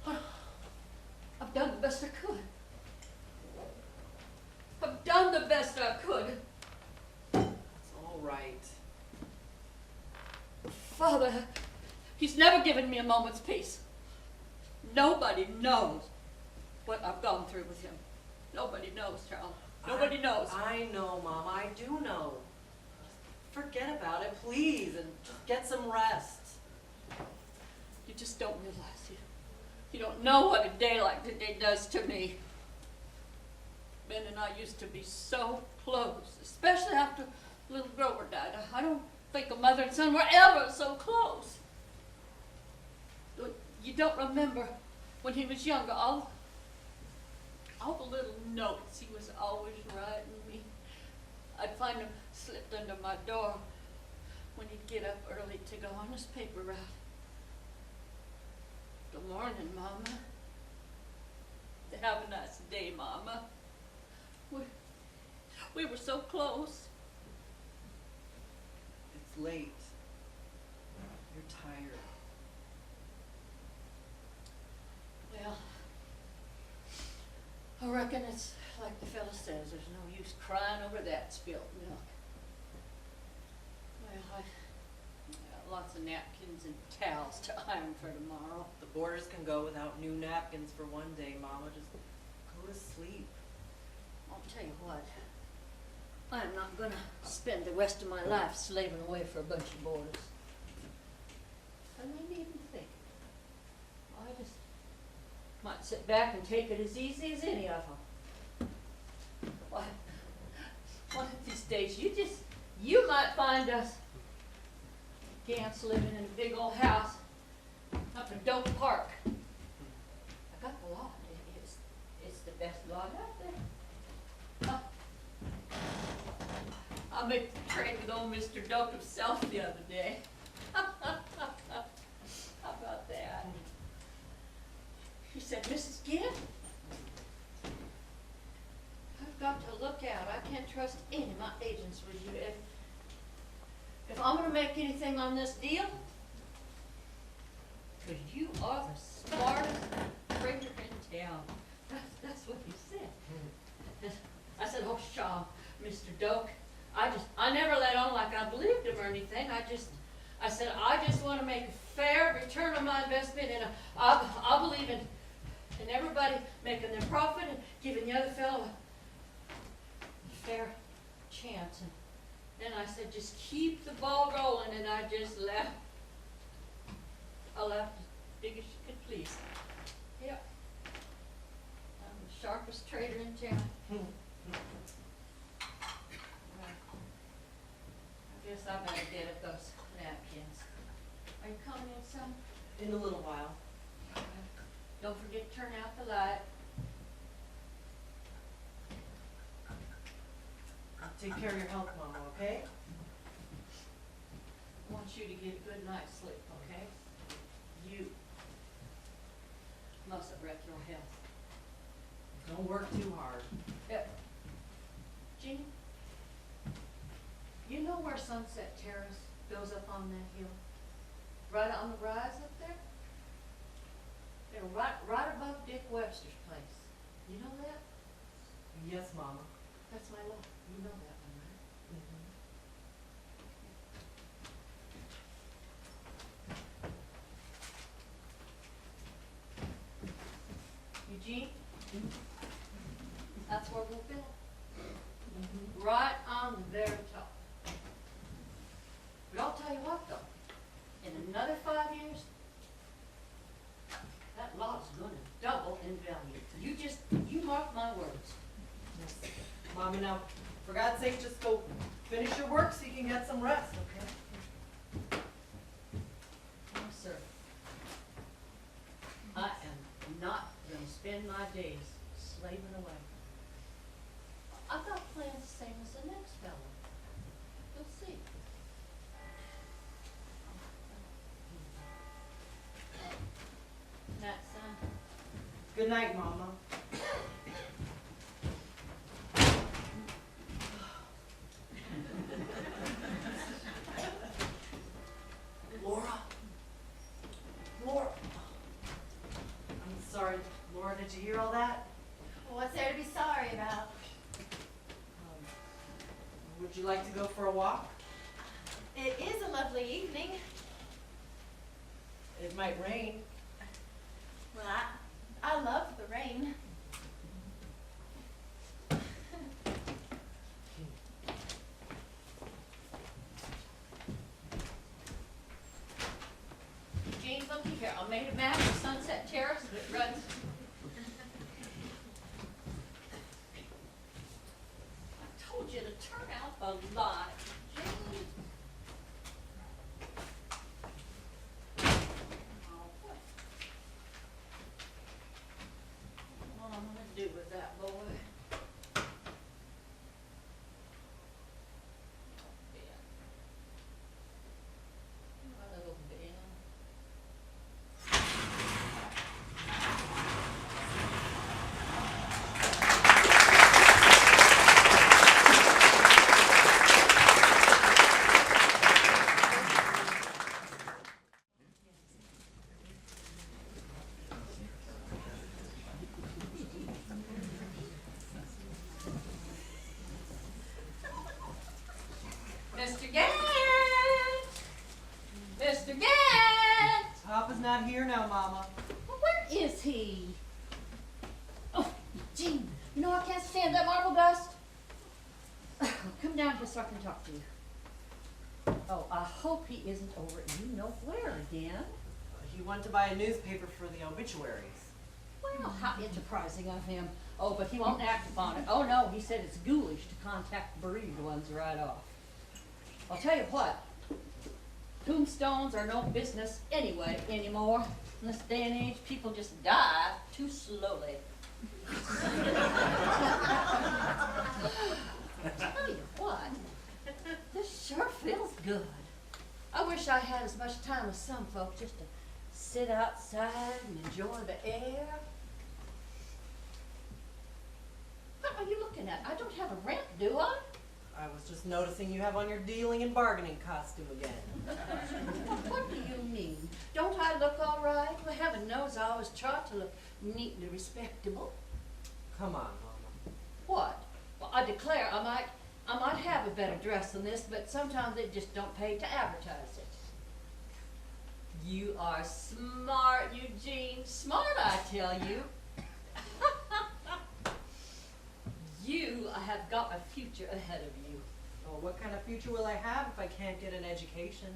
I've done the best I could. I've done the best I could. It's all right. Father, he's never given me a moment's peace. Nobody knows what I've gone through with him. Nobody knows, Charles. Nobody knows. I know, Mom. I do know. Just forget about it, please, and just get some rest. You just don't realize it. You don't know what a day like today does to me. Ben and I used to be so close, especially after little Grover died. I don't think a mother and son were ever so close. You don't remember when he was younger, all the little notes he was always writing me. I'd find them slipped under my door when he'd get up early to go on his paper route. Good morning, Mama. Have a nice day, Mama. We were so close. It's late. You're tired. Well, I reckon it's like the fella says, there's no use crying over that spilt milk. Well, I got lots of napkins and towels to iron for tomorrow. The boarders can go without new napkins for one day, Mama. Just go to sleep. I'll tell you what, I'm not gonna spend the rest of my life slaving away for a bunch of boarders. I didn't even think. I just might sit back and take it as easy as any of them. Why, one of these days, you might find us Gants living in a big old house up in Doak Park. I got the lot. It's the best lot out there. I made the trade with old Mr. Doak himself the other day. How about that? He said, Mrs. Gant, I've got to look out. I can't trust any of my agents with you. If I'm going to make anything on this deal, because you are the smartest trader in town. That's what he said. I said, oh, Shaw, Mr. Doak, I never let on like I believed him or anything. I said, I just want to make a fair return on my investment, and I believe in everybody making their profit and giving the other fellow a fair chance. And then I said, just keep the ball rolling, and I just laughed. I laughed as big as you could please. Yep. I'm the sharpest trader in town. I guess I better get at those napkins. Are you coming in, son? In a little while. Don't forget to turn out the light. Take care of your health, Mama, okay? I want you to get a good night's sleep, okay? You mustn't wreck your health. Don't work too hard. Jean, you know where Sunset Terrace goes up on that hill? Right on the rise up there? They're right above Dick Webster's place. You know that? Yes, Mama. That's my lot. You know that one, right? Eugene? That's where we'll build. Right on the very top. But I'll tell you what though, in another 5 years, that lot's gonna double in value. You mark my words. Yes. Mama, now, for God's sake, just go finish your work so you can get some rest, okay? No, sir. I am not gonna spend my days slaving away. I've got plans the same as the next fellow. You'll see. Night, son. Good night, Mama. Laura. I'm sorry, Laura, did you hear all that? Well, what's there to be sorry about? Would you like to go for a walk? It is a lovely evening. It might rain. Well, I love the rain. Jean, look here. I made a map of Sunset Terrace that runs. I told you to turn out the light. Jean. Oh, what am I gonna do with that boy? My little Ben. Mr. Gant! Mr. Gant! Papa's not here now, Mama. Well, where is he? Oh, Jean, you know I can't stand that marble dust. Come down here so I can talk to you. Oh, I hope he isn't over at you know where again. He went to buy a newspaper for the obituaries. Well, how enterprising of him. Oh, but he won't act upon it. Oh, no, he said it's ghoulish to contact bereaved ones right off. I'll tell you what, tombstones are no business anyway anymore. In this day and age, people just die too slowly. Tell you what, this sure feels good. I wish I had as much time as some folks just to sit outside and enjoy the air. What are you looking at? I don't have a rent, do I? I was just noticing you have on your dealing and bargaining costume again. What do you mean? Don't I look all right? Well, heaven knows I always try to look neatly respectable. Come on, Mama. What? Well, I declare I might have a better dress than this, but sometimes it just don't pay to advertise it. You are smart, Eugene. Smart, I tell you. You have got a future ahead of you. Oh, what kind of future will I have if I can't get an education?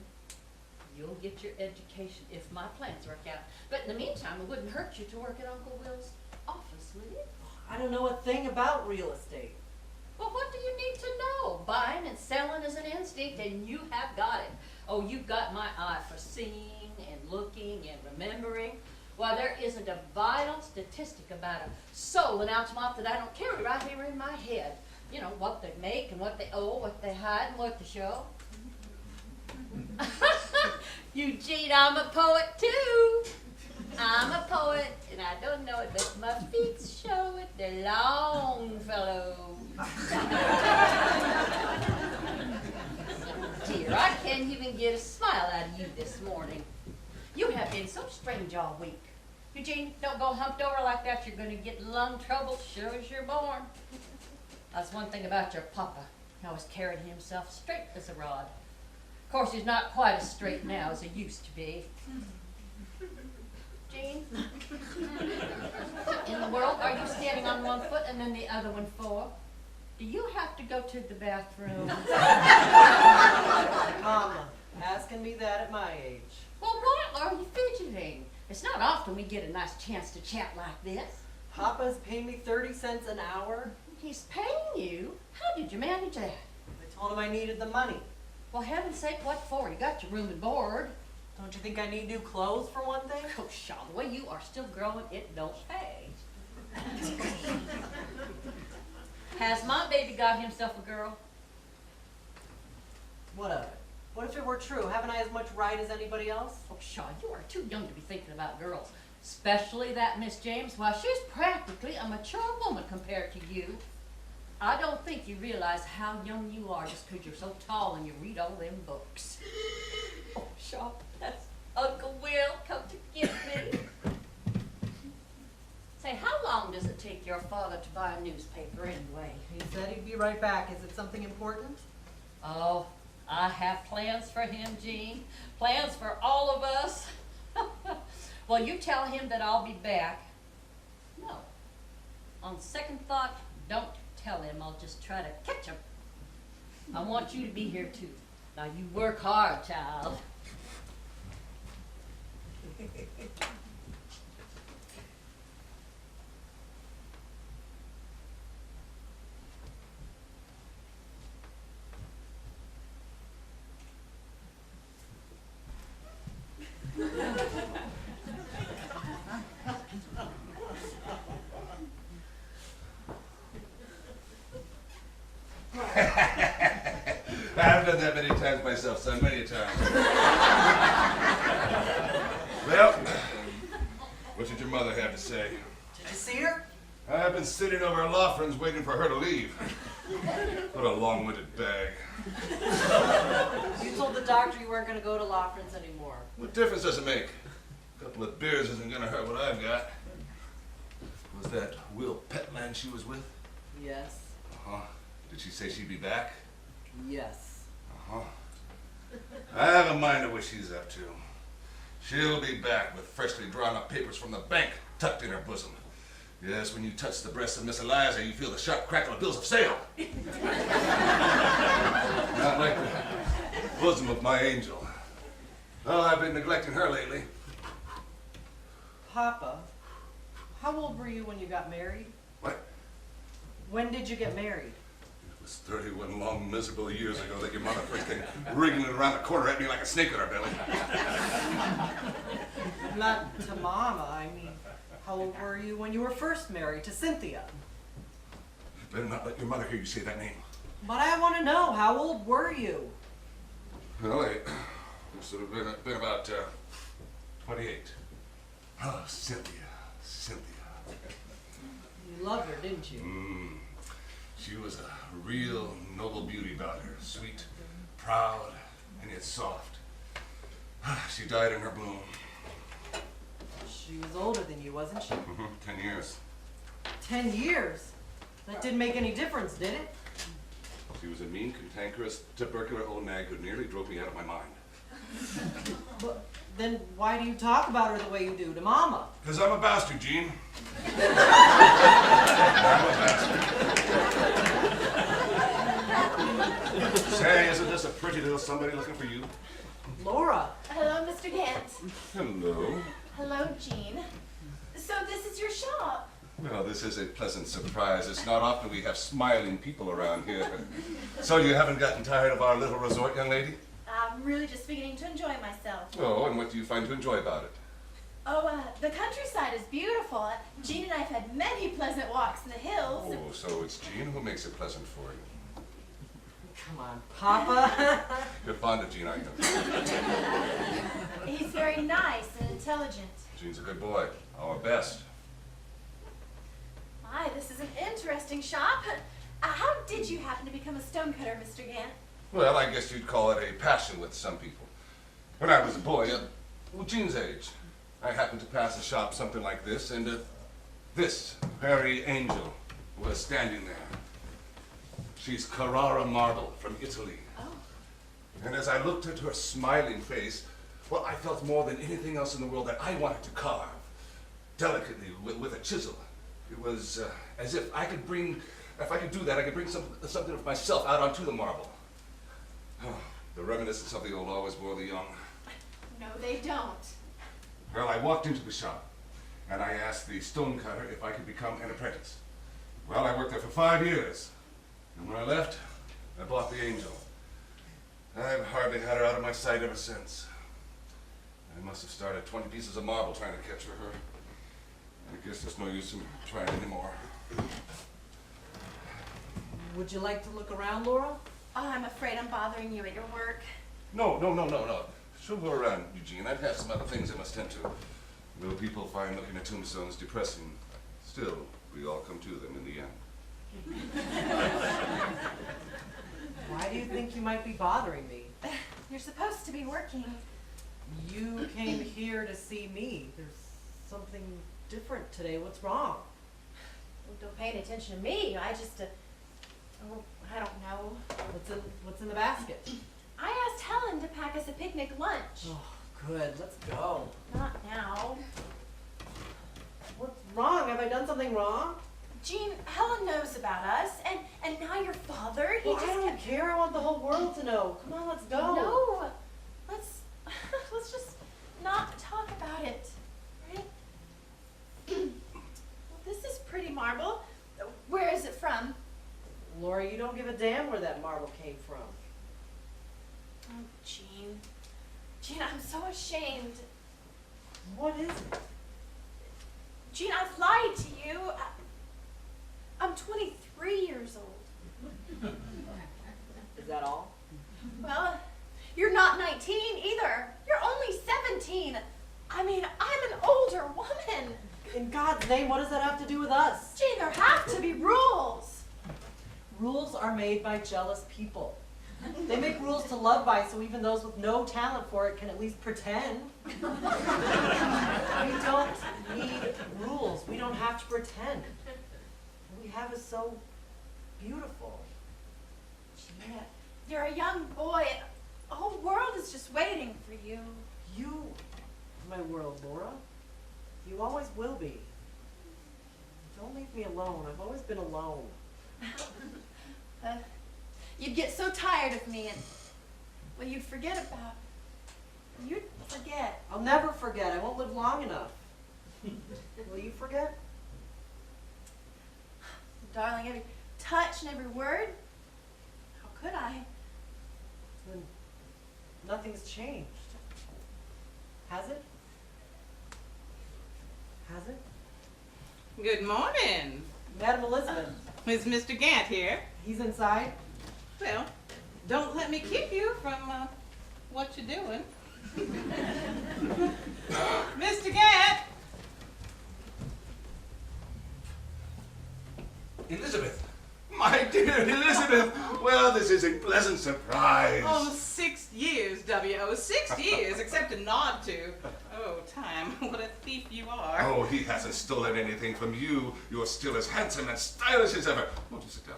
You'll get your education if my plans work out. But in the meantime, it wouldn't hurt you to work at Uncle Will's office, would it? I don't know a thing about real estate. Well, what do you need to know? Buying and selling is an instinct, and you have got it. Oh, you've got my eye for seeing and looking and remembering. Why, there isn't a vital statistic about a soul in Altamont that I don't carry right here in my head. You know, what they make and what they owe, what they hide and what they show. Eugene, I'm a poet too. I'm a poet, and I don't know it, but my feet show it. They're long, fellow. Dear, I can't even get a smile out of you this morning. You have been so strange all week. Eugene, don't go humped over like that. You're going to get lung trouble sure as you're born. That's one thing about your papa. He always carried himself straight as a rod. Of course, he's not quite as straight now as he used to be. Jean, what in the world are you standing on one foot and then the other one for? Do you have to go to the bathroom? Mama, asking me that at my age. Well, why are you fidgeting? It's not often we get a nice chance to chat like this. Papa's paying me 30 cents an hour. He's paying you? How did you manage that? I told him I needed the money. Well, heaven's sake, what for? You got your room and board. Don't you think I need new clothes for one thing? Oh, Shaw, the way you are still growing, it don't pay. Has my baby got himself a girl? What of it? What if it were true? Haven't I as much right as anybody else? Oh, Shaw, you are too young to be thinking about girls. Especially that Miss James. Why, she's practically a mature woman compared to you. I don't think you realize how young you are just because you're so tall and you read all them books. Oh, Shaw, that's Uncle Will come to get me. Say, how long does it take your father to buy a newspaper anyway? He said he'd be right back. Is it something important? Oh, I have plans for him, Jean. Plans for all of us. Well, you tell him that I'll be back. No. On second thought, don't tell him. I'll just try to catch him. I want you to be here too. Now you work hard, child. I've done that many times myself, son, many a time. Well, what did your mother have to say? Did you see her? I've been sitting over at Laughlin's waiting for her to leave. What a long-winded bag. You told the doctor you weren't going to go to Laughlin's anymore. What difference does it make? A couple of beers isn't going to hurt what I've got. Was that Will Petman she was with? Yes. Uh-huh. Did she say she'd be back? Yes. Uh-huh. I have a mind to what she's up to. She'll be back with freshly drawn up papers from the bank tucked in her bosom. Yes, when you touch the breast of Miss Eliza, you feel the sharp crackle of bills of sale. Not like the bosom of my angel. Oh, I've been neglecting her lately. Papa, how old were you when you got married? What? When did you get married? It was 31 long, miserable years ago that your mother first came wriggling around the corner at me like a snake on her belly. Not to Mama, I mean, how old were you when you were first married to Cynthia? You better not let your mother hear you say that name. But I want to know, how old were you? Well, this would have been about 28. Oh, Cynthia. You loved her, didn't you? She was a real noble beauty daughter. Sweet, proud, and yet soft. She died in her bloom. She was older than you, wasn't she? 10 years. 10 years? That didn't make any difference, did it? She was a mean, cantankerous, tubercular old nag who nearly drove me out of my mind. But then why do you talk about her the way you do to Mama? Because I'm a bastard, Gene. I'm a bastard. Say, isn't this a pretty little somebody looking for you? Laura. Hello, Mr. Gant. Hello. Hello, Jean. So this is your shop? Well, this is a pleasant surprise. It's not often we have smiling people around here. So you haven't gotten tired of our little resort, young lady? I'm really just beginning to enjoy myself. Oh, and what do you find to enjoy about it? Oh, the countryside is beautiful. Jean and I have had many pleasant walks in the hills. Oh, so it's Gene who makes it pleasant for you. Come on, Papa. You're fond of Gene, aren't you? He's very nice and intelligent. Gene's a good boy. Our best. My, this is an interesting shop. How did you happen to become a stonecutter, Mr. Gant? Well, I guess you'd call it a passion with some people. When I was a boy, Gene's age, I happened to pass a shop something like this, and this very angel was standing there. She's Carrara marble from Italy. Oh. And as I looked at her smiling face, well, I felt more than anything else in the world that I wanted to carve, delicately, with a chisel. It was as if I could do that, I could bring something of myself out onto the marble. Oh, the reminiscence of the old always bore the young. No, they don't. Well, I walked into the shop, and I asked the stonecutter if I could become an apprentice. Well, I worked there for 5 years, and when I left, I bought the angel. I've hardly had her out of my sight ever since. I must have started 20 pieces of marble trying to capture her. I guess there's no use in trying anymore. Would you like to look around, Laura? Oh, I'm afraid I'm bothering you at your work. No. She'll go around, Eugene. I've had some other things I must tend to. Though people find looking at tombstones depressing, still, we all come to them in the end. Why do you think you might be bothering me? You're supposed to be working. You came here to see me. There's something different today. What's wrong? Well, don't pay any attention to me. I just, I don't know. What's in the basket? I asked Helen to pack us a picnic lunch. Oh, good. Let's go. Not now. What's wrong? Have I done something wrong? Jean, Helen knows about us, and now your father, he Well, just I don't care. I want the whole world to know. Come on, let's go. No. Let's just not talk about it, right? Well, this is pretty marble. Where is it from? Laura, you don't give a damn where that marble came from. Oh, Jean. Jean, I'm so ashamed. What is it? Jean, I've lied to you. I'm 23 years old. Is that all? Well, you're not 19 either. You're only 17. I mean, I'm an older woman. In God's name, what does that have to do with us? Jean, there have to be rules. Rules are made by jealous people. They make rules to love by so even those with no talent for it can at least pretend. We don't need rules. We don't have to pretend. What we have is so beautiful. Jean, you're a young boy. The whole world is just waiting for you. You are my world, Laura. You always will be. Don't leave me alone. I've always been alone. You you'd get so tired of me and, well, you'd forget about, you'd forget. I'll never forget. I won't live long enough. Will you forget? Darling, every touch and every word, how could I? Then nothing's changed. Has it? Has it? Good morning. Madam Elizabeth. Is Mr. Gant here? He's inside. Well, don't let me keep you from what you're doing. Mr. Gant! Elizabeth! My dear Elizabeth! Well, this is a pleasant surprise. Oh, 6 years, W.O. 6 years, except a nod to. Oh, time, what a thief you are. Oh, he hasn't stolen anything from you. You're still as handsome and stylish as ever. Won't you sit down?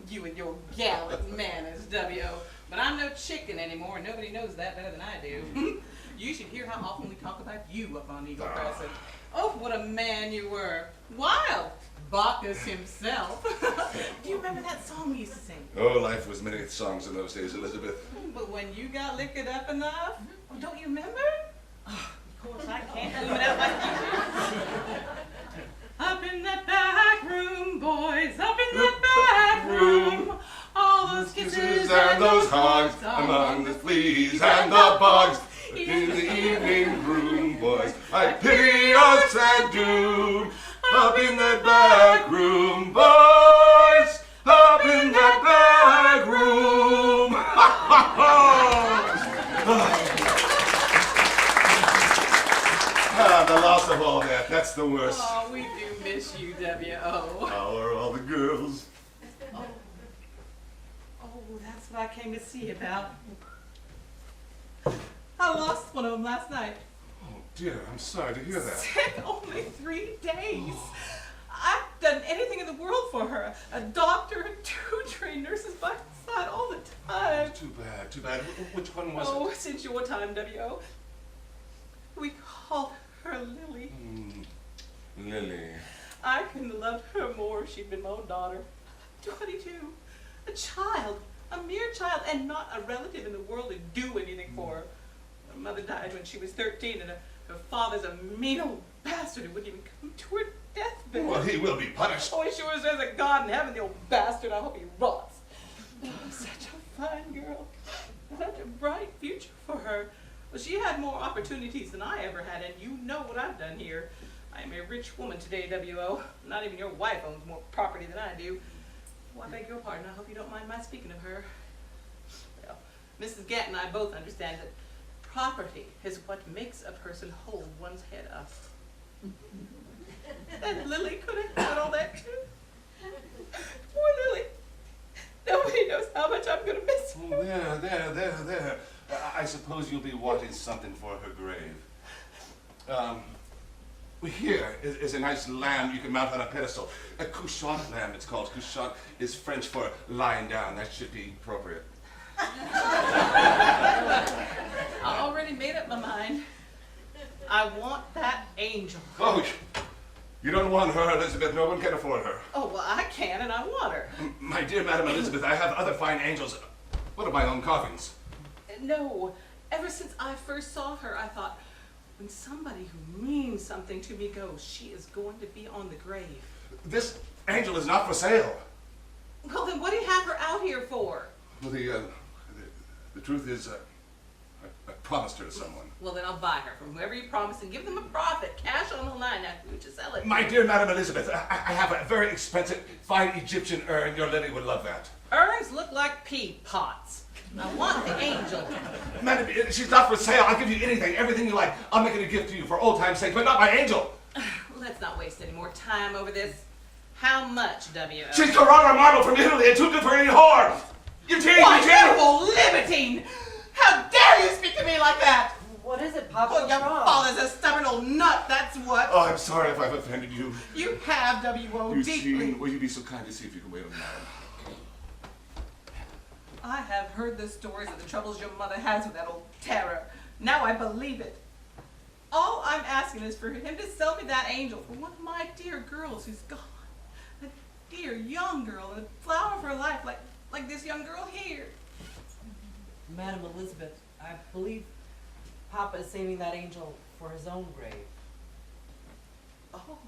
You and your gallant manners, W.O. But I'm no chicken anymore, and nobody knows that better than I do. You should hear how often we talk about you up on Eagle Crescent. Oh, what a man you were. Wild. Bacchus himself. Do you remember that song we used to sing? Oh, life was many songs in those days, Elizabeth. But when you got liquored up enough, oh, don't you remember? Oh, of course, I can't boom it out like you do. Up in that back room, boys, up in that back room. All those kisses and those hugs among the fleas and the bugs. In the evening room, boys, I pity your sad doom. Up in that back room, boys, up in that back room. The loss of all that, that's the worst. Oh, we do miss you, W.O. How are all the girls? Oh, that's what I came to see about. I lost one of them last night. Oh dear, I'm sorry to hear that. Sick, only 3 days. I've done anything in the world for her. A doctor and 2 trained nurses by her side all the time. Too bad, too bad. Which one was Oh, it? since your time, W.O. We called her Lily. Lily. I couldn't have loved her more if she'd been my own daughter. 22. A child. A mere child, and not a relative in the world to do anything for her. Her mother died when she was 13, and her father's a mean old bastard who wouldn't even come to her deathbed. Well, he will be punished. Oh, he sure as there's a God in heaven, the old bastard. I hope he rots. Oh, such a fine girl. Such a bright future for her. Well, she had more opportunities than I ever had, and you know what I've done here. I am a rich woman today, W.O. Not even your wife owns more property than I do. Well, I beg your pardon. I hope you don't mind my speaking of her. Well, Mrs. Gant and I both understand that property is what makes a person hold one's head up. And Lily could have had all that too. Poor Lily. Nobody knows how much I'm going to miss her. Oh, there. I suppose you'll be wanting something for her grave. Here is a nice lamb you can mount on a pedestal. A couchant lamb, it's called. Couchant is French for lying down. That should be appropriate. I already made up my mind. I want that angel. Oh, you don't want her, Elizabeth. No one can afford her. Oh, well, I can, and I want her. My dear Madam Elizabeth, I have other fine angels. What of my own carvings? No, ever since I first saw her, I thought, when somebody who means something to me goes, she is going to be on the grave. This angel is not for sale. Well, then what do you have her out here for? Well, the truth is, I promised her to someone. Well, then I'll buy her from whoever you promised and give them a profit. Cash on the line after you to sell it. My dear Madam Elizabeth, I have a very expensive, fine Egyptian urn. Your Lily would love that. Urns look like pea pots. I want the angel. Madam, she's not for sale. I'll give you anything, everything you like. I'll make it a gift to you for old time's sake, but not my angel. Let's not waste any more time over this. How much, W.O.? She's Carrara marble from Italy and too good for any whore. Eugene! Wonderful libertine! How dare you speak to me like that? What is it, Papa? Well, your father's a stubborn old nut, that's what. Oh, I'm sorry if I've offended you. You have, W.O. deeply. Eugene, will you be so kind to see if you can wait on Madam? I have heard the stories of the troubles your mother has with that old terror. Now I believe it. All I'm asking is for him to sell me that angel for one of my dear girls who's gone. A dear young girl, the flower of her life, like like this young girl here. Madam Elizabeth, I believe Papa is saving that angel for his own grave. Oh.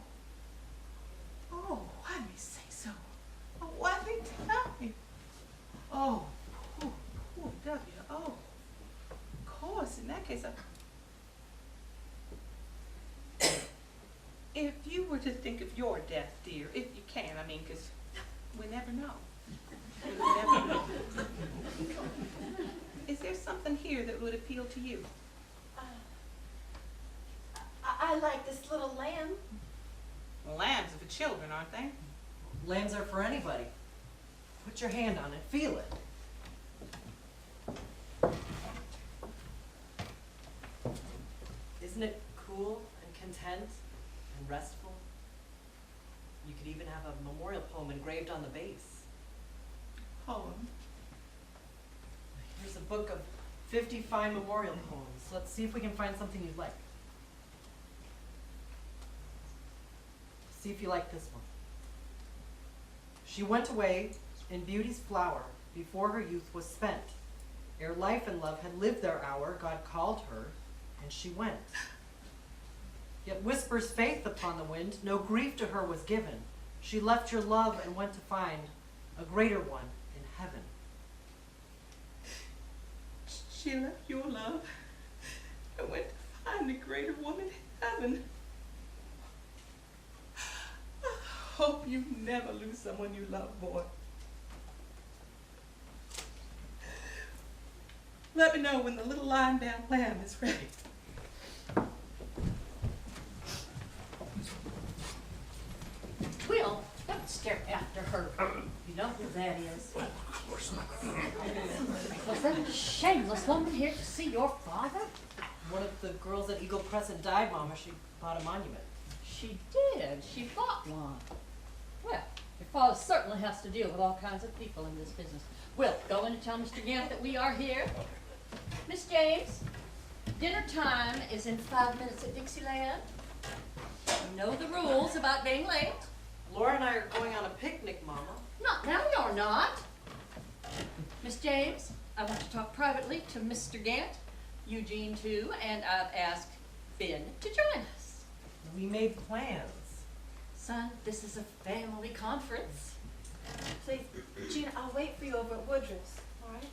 Oh, why didn't he say so? Oh, why didn't he tell me? Oh, poor W. Oh, of course, in that case, if you were to think of your death, dear, if you can, I mean, because we never know. We never know. Is there something here that would appeal to you? I like this little lamb. Lambs are for children, aren't they? Lambs are for anybody. Put your hand on it, feel it. Isn't it cool and content and restful? You could even have a memorial poem engraved on the base. Poem. Here's a book of 50 fine memorial poems. Let's see if we can find something you like. See if you like this one. She went away in beauty's flower before her youth was spent. Ere life and love had lived their hour, God called her, and she went. Yet whispers faith upon the wind, no grief to her was given. She left your love and went to find a greater one in heaven. She left your love and went to find a greater woman in heaven. I hope you never lose someone you love, boy. Let me know when the little lying-down lamb is ready. Will, don't stare after her. You know who that is. Of course not. Was that shameless woman here to see your father? One of the girls at Eagle Crescent died, Mama. She bought a monument. She did. She bought one. Well, your father certainly has to deal with all kinds of people in this business. Will, go in and tell Mr. Gant that we are here. Miss James, dinner time is in 5 minutes at Dixieland. You know the rules about being late. Laura and I are going on a picnic, Mama. Not now, you're not. Miss James, I want to talk privately to Mr. Gant, Eugene too, and I've asked Ben to join us. We made plans. Son, this is a family conference. Please, Gina, I'll wait for you over at Woodruff's, all right?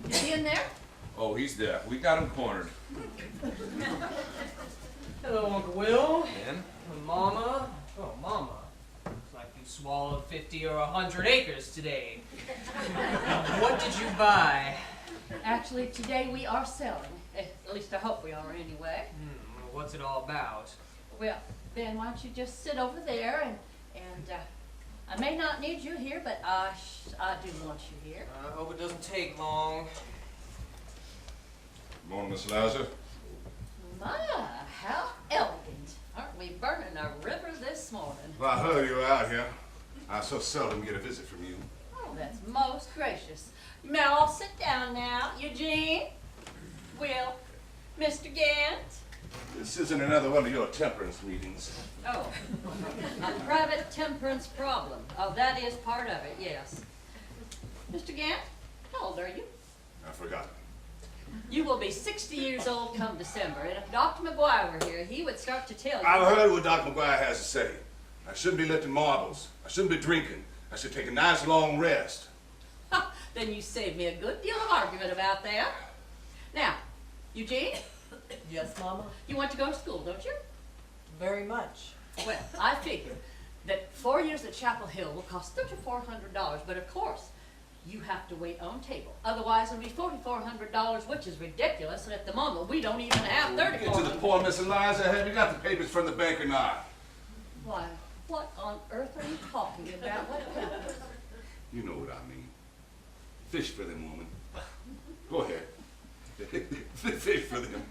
Is he in there? Oh, he's there. We got him cornered. Hello, Uncle Will. And? Mama. Oh, Mama. Looks like you swallowed 50 or 100 acres today. What did you buy? Actually, today we are selling. At least I hope we are anyway. What's it all about? Well, Ben, why don't you just sit over there and I may not need you here, but I do want you here. I hope it doesn't take long. Good morning, Miss Lazar. My, how elegant. Aren't we burning a river this morning? Well, I heard you were out here. I so seldom get a visit from you. Oh, that's most gracious. You may all sit down now. Eugene, Will, Mr. Gant. This isn't another one of your temperance meetings. Oh, a private temperance problem. Oh, that is part of it, yes. Mr. Gant, how old are you? I forgot. You will be 60 years old come December, and if Dr. McGuire were here, he would start to tell you. I've heard what Dr. McGuire has to say. I shouldn't be lifting marbles. I shouldn't be drinking. I should take a nice long rest. Ha, then you saved me a good deal of argument about that. Now, Eugene, Yes, Mama? you want to go to school, don't you? Very much. Well, I figure that 4 years at Chapel Hill will cost $3,400, but of course, you have to wait on table. Otherwise, it'll be $4,400, which is ridiculous, and at the moment, we don't even have Get to the $3,400. point, Miss Eliza. Have you got the papers from the bank or not? Why, what on earth are you talking about? What papers? You know what I mean. Fish for them, woman. Go ahead. Fish for them.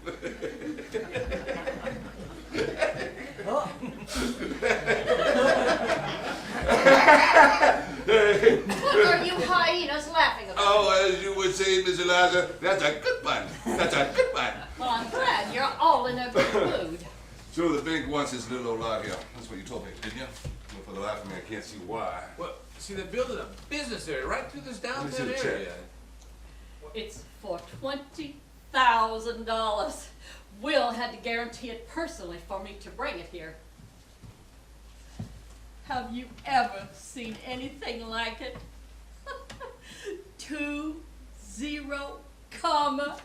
Oh. What are you hyenas laughing about? Oh, as you would say, Miss Eliza, that's a good one. That's a good one. Well, I'm glad you're all in a good mood. So the bank wants this little old lot here. That's what you told me, didn't you? the life of me, I can't see why. Well, see, they're building a business area right through this Let me see downtown the check. area. It's for $20,000. Will had to guarantee it personally for me to bring it here. Have you ever seen anything like it? 2 0, 0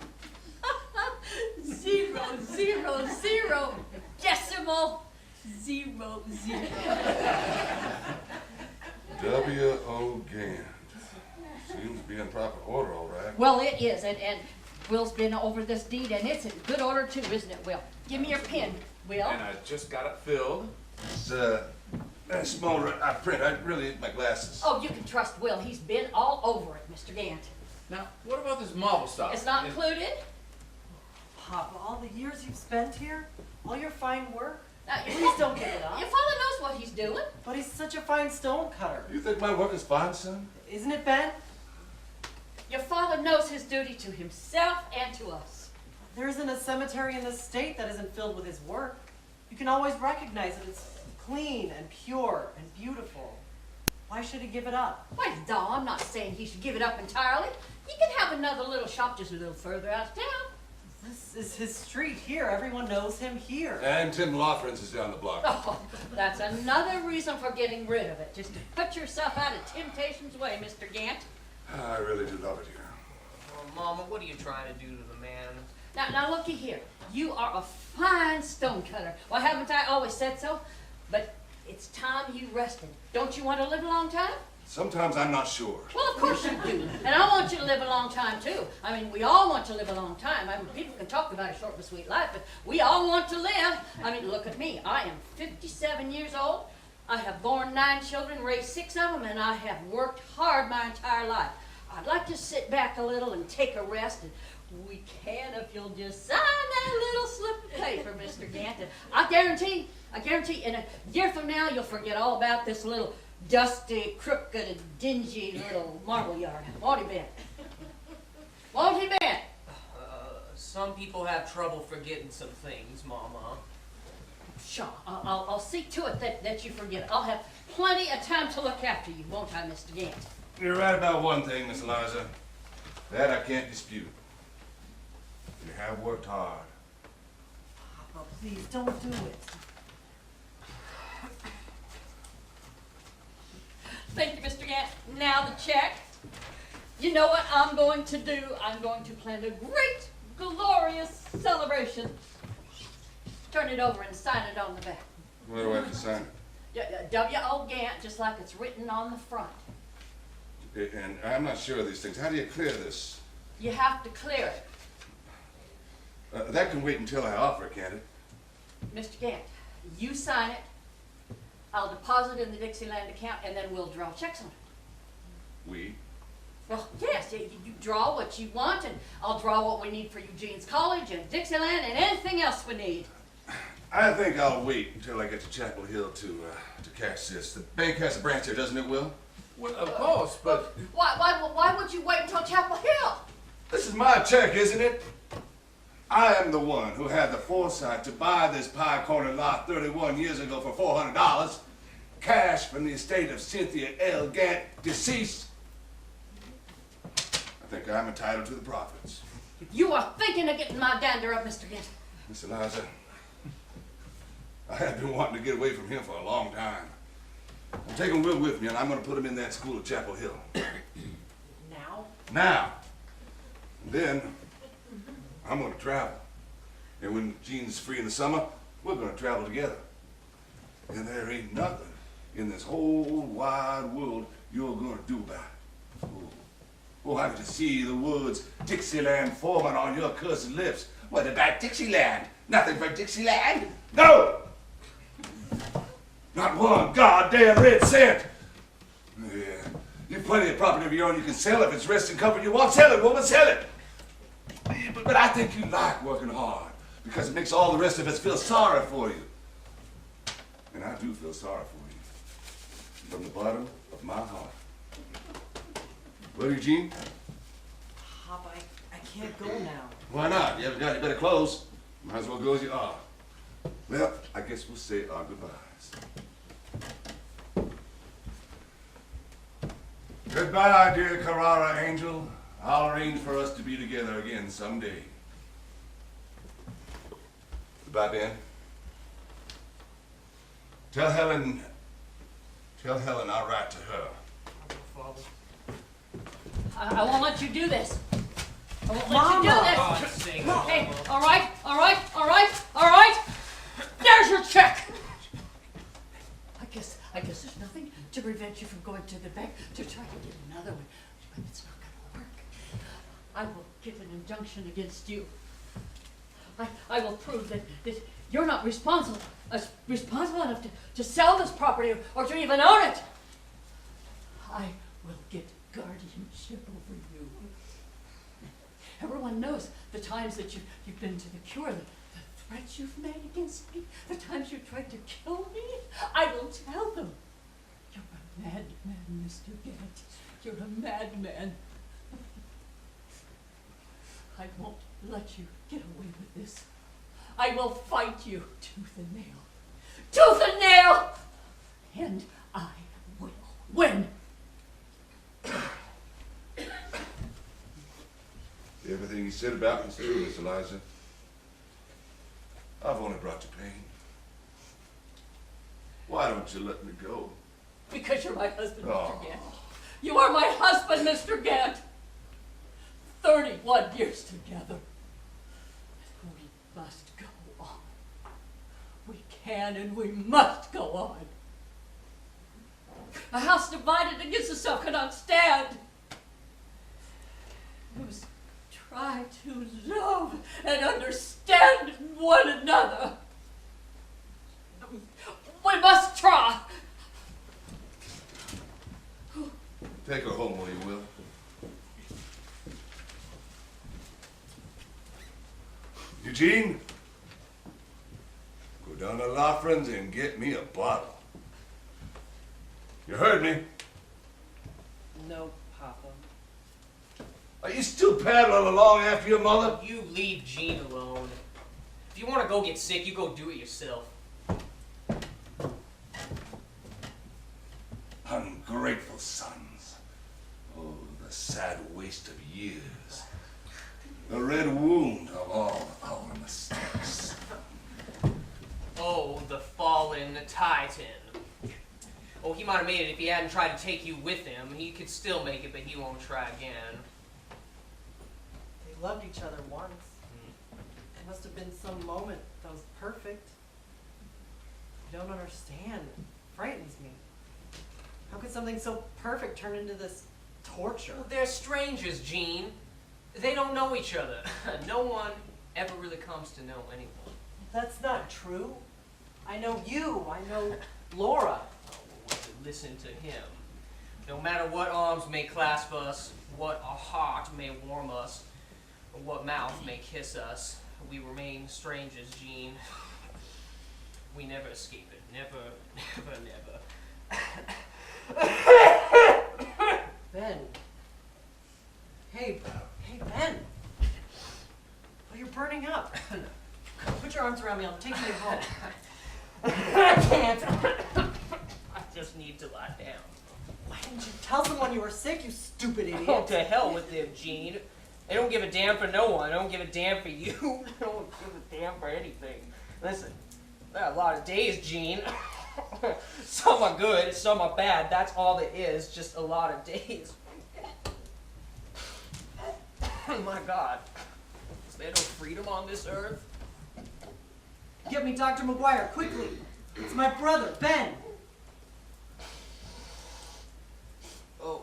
0 0 decimal 0 0. W.O. Gant. Seems to be in proper order, all right. Well, it is, and Will's been over this deed, and it's in good order too, isn't it, Will? Give me your pen, Will. And I just got it filled. It's small print. I really need my glasses. Oh, you can trust Will. He's been all over it, Mr. Gant. Now, what about this marble stuff? It's not included? Papa, all the years you've spent here, all your fine work, Now, please don't give it up. Your father knows what he's doing. But he's such a fine stone cutter. You think my work is fine, son? Isn't it, Ben? Your father knows his duty to himself and to us. There isn't a cemetery in this state that isn't filled with his work. You can always recognize that it's clean and pure and beautiful. Why should he give it up? Well, no, I'm not saying he should give it up entirely. He can have another little shop just a little further out of town. This is his street here. Everyone knows him here. And Tim Lawfren's is down the block. Oh, that's another reason for getting rid of it. Just to put yourself out of temptation's way, Mr. Gant. I really do love it here. Oh, Mama, what are you trying to do to the man? Now looky here. You are a fine stone cutter. Well, haven't I always said so? But it's time you rested. Don't you want to live a long time? Sometimes I'm not sure. Well, of course you do. And I want you to live a long time, too. I mean, we all want to live a long time. I mean, people can talk about a short but sweet life, but we all want to live. I mean, look at me. I am 57 years old. I have borne 9 children, raised 6 of them, and I have worked hard my entire life. I'd like to sit back a little and take a rest, and we can if you'll just sign that little slip of paper, Mr. Gant. And I guarantee, in a year from now, you'll forget all about this little dusty, crooked, and dingy little marble yard. Won't he, Ben? Won't he, Ben? Some people have trouble forgetting some things, Mama. Sure, I'll see to it that you forget it. I'll have plenty of time to look after you, won't I, Mr. Gant? You're right about one thing, Miss Eliza. That I can't dispute. You have worked hard. Papa, please don't do it. Thank you, Mr. Gant. Now the check. You know what I'm going to do? I'm going to plan a great, glorious celebration. Turn it over and sign it on the back. Where do I have to sign it? W.O. Gant, just like it's written on the front. And I'm not sure of these things. How do you clear this? You have to clear it. That can wait until I offer, can't it? Mr. Gant, you sign it. I'll deposit it in the Dixieland account, and then we'll draw checks on it. We? Well, yes, you draw what you want, and I'll draw what we need for Eugene's College and Dixieland and anything else we need. I think I'll wait until I get to Chapel Hill to cash this. The bank has a branch there, doesn't it, Will? Well, of course, but... Why would you wait until Chapel Hill? This is my check, isn't it? I am the one who had the foresight to buy this pie corner lot 31 years ago for $400, cash from the estate of Cynthia L. Gant, deceased. I think I'm entitled to the profits. You are thinking of getting my dander up, Mr. Gant. Miss Eliza, I have been wanting to get away from him for a long time. I'm taking Will with me, and I'm going to put him in that school at Chapel Hill. Now? Now. And then, I'm going to travel. And when Jean's free in the summer, we're going to travel together. And there ain't nothing in this whole wide world you're going to do about it. Oh, I can just see the words Dixieland forming on your cursed lips. What about Dixieland? Nothing for Dixieland? No! Not one goddamn red cent! Yeah, you've plenty of property of your own you can sell if it's rest and comfort you want. Sell it, woman, sell it! But I think you like working hard because it makes all the rest of us feel sorry for you. And I do feel sorry for you. From the bottom of my heart. Well, Eugene? Pop, I can't go now. Why not? You haven't got any better clothes. Might as well go as you are. Well, I guess we'll say our goodbyes. Goodbye, dear Carrara Angel. I'll arrange for us to be together again someday. Goodbye, Ben. Tell Helen I'll write to her. Father. I won't let you do this. I won't let Mama. you do this. God's sake, Hey, Mama. all right. There's your check. I guess there's nothing to prevent you from going to the bank to try to get another one, but it's not going to work. I will get an injunction against you. I will prove that you're not responsible enough to sell this property or to even own it. I will get guardianship over you. Everyone knows the times that you've been to the cure, the threats you've made against me, the times you tried to kill me. I will tell them. You're a madman, Mr. Gant. You're a madman. I won't let you get away with this. I will fight you tooth and nail. Tooth and nail! And I will win. Everything you said about me is true, Miss Eliza. I've only brought you pain. Why don't you let me go? Because you're my husband, Oh. Mr. Gant. You are my husband, Mr. Gant. 31 years together. We must go on. We can and we must go on. A house divided against itself cannot stand. We must try to love and understand one another. We must try. Take her home, will you, Will? Eugene, go down to Loughran's and get me a bottle. You heard me. No, Papa. Are you still paddling along after your mother? You leave Jean alone. If you want to go get sick, you go do it yourself. Ungrateful sons. Oh, the sad waste of years. The red wound of all our mistakes. Oh, the fallen Titan. Oh, he might have made it if he hadn't tried to take you with him. He could still make it, but he won't try again. They loved each other once. It must have been some moment that was perfect. I don't understand. It frightens me. How could something so perfect turn into this torture? They're strangers, Jean. They don't know each other. No one ever really comes to know anyone. That's not true. I know you. I know Laura. Listen to him. No matter what arms may clasp us, what a heart may warm us, or what mouth may kiss us, we remain strangers, Jean. We never escape it. Never, never, never. Ben. Hey, Ben. Oh, you're burning up. Put your arms around me. I'll take you home. I can't. I just need to lie down. Why didn't you tell someone you were sick, you stupid idiot? Oh, to hell with them, Jean. They don't give a damn for no one. They don't give a damn for you. They don't give a damn for anything. Listen, there are a lot of days, Jean. Some are good, some are bad. That's all it is, just a lot of days. Oh my God. Is there no freedom on this earth? Get me Dr. McGuire, quickly. It's my brother, Ben. Oh,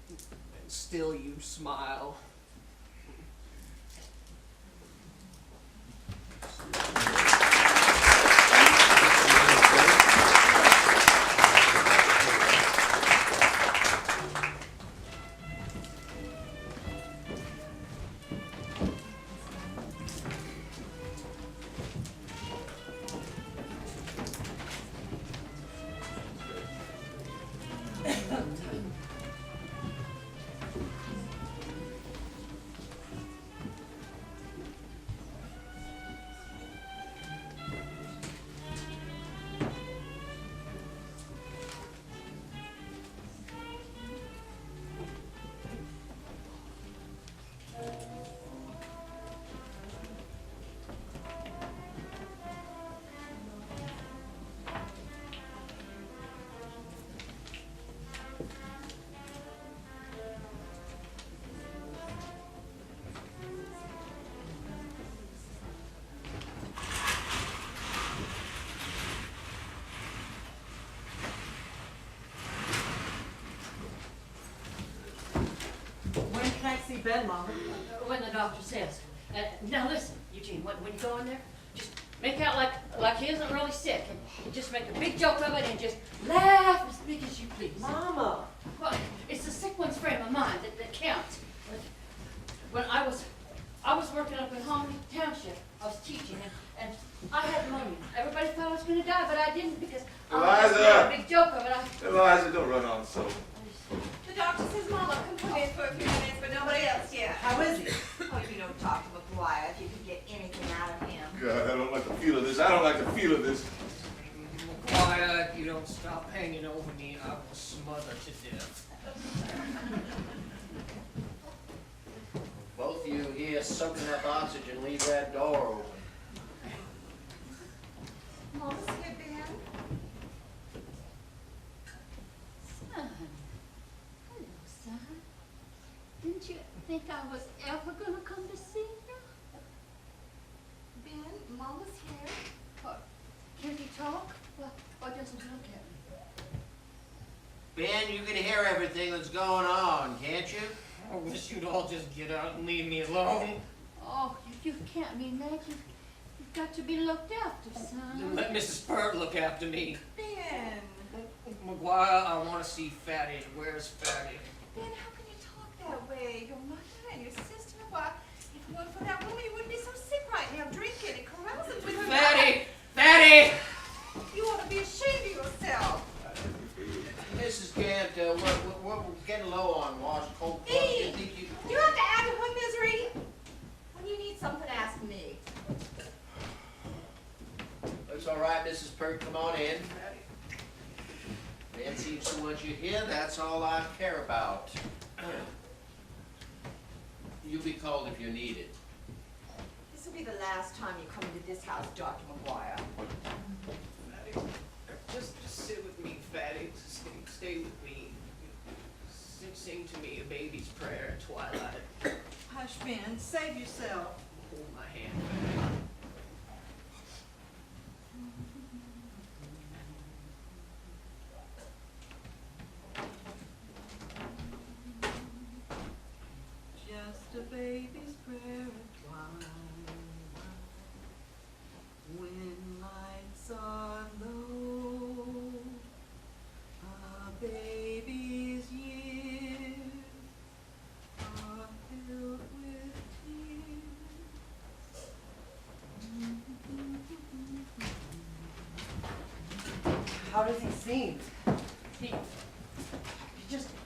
and still you smile. see Ben, Mama. When the doctor says. Now listen, Eugene, when you go in there, just make out like he isn't really sick. And just make a big joke of it and just laugh as big as you please. Mama. Well, it's the sick one's frame of mind that counts. When I was working up in Homeward Township, I was teaching, and I had pneumonia. Everybody thought I was going to die, but I didn't because I just made a big joke of it. Eliza, don't run on so. The doctor says Mama can come in for a few minutes, but nobody else yet. How is he? Oh, if you don't talk to McGuire, if you could get anything out of him. God, I don't like the feel of this. I don't like the feel of this. Quiet, if you don't stop hanging over me, I will smother to death. Both of you here soaking up oxygen, leave that door open. Mama's here, Ben. Son. Hello, son. Didn't you think I was ever going to come to see you? Ben, Mama's here. Can he talk? Or just look at me? Ben, you can hear everything that's going on, can't you? I wish you'd all just get out and leave me alone. Oh, you can't mean that. You've got to be looked after, son. Then let Mrs. Pert look after me. Ben. McGuire, I want to see Fatty. Where's Fatty? Ben, how can you talk that way? Your mother and your sister, why, if it weren't for that woman, you wouldn't be so sick right now, drinking and carousing with her. Fatty! Fatty! You ought to be ashamed of yourself. Mrs. Gant, we're getting low on washed cold cloth. Hey, you have to add to her misery. When you need something, ask me. That's all right, Mrs. Pert, come on in. Man seems to want you here, that's all I care about. You'll be called if you need it. This will be the last time you come into this house, Dr. McGuire. Fatty, just sit with me, Fatty. Stay with me. Sing to me a baby's prayer at twilight. Hush, Ben, save yourself. Hold my hand, Fatty. Just a baby's prayer at twilight, when lights are low, a baby's years are filled with tears. How does he seem?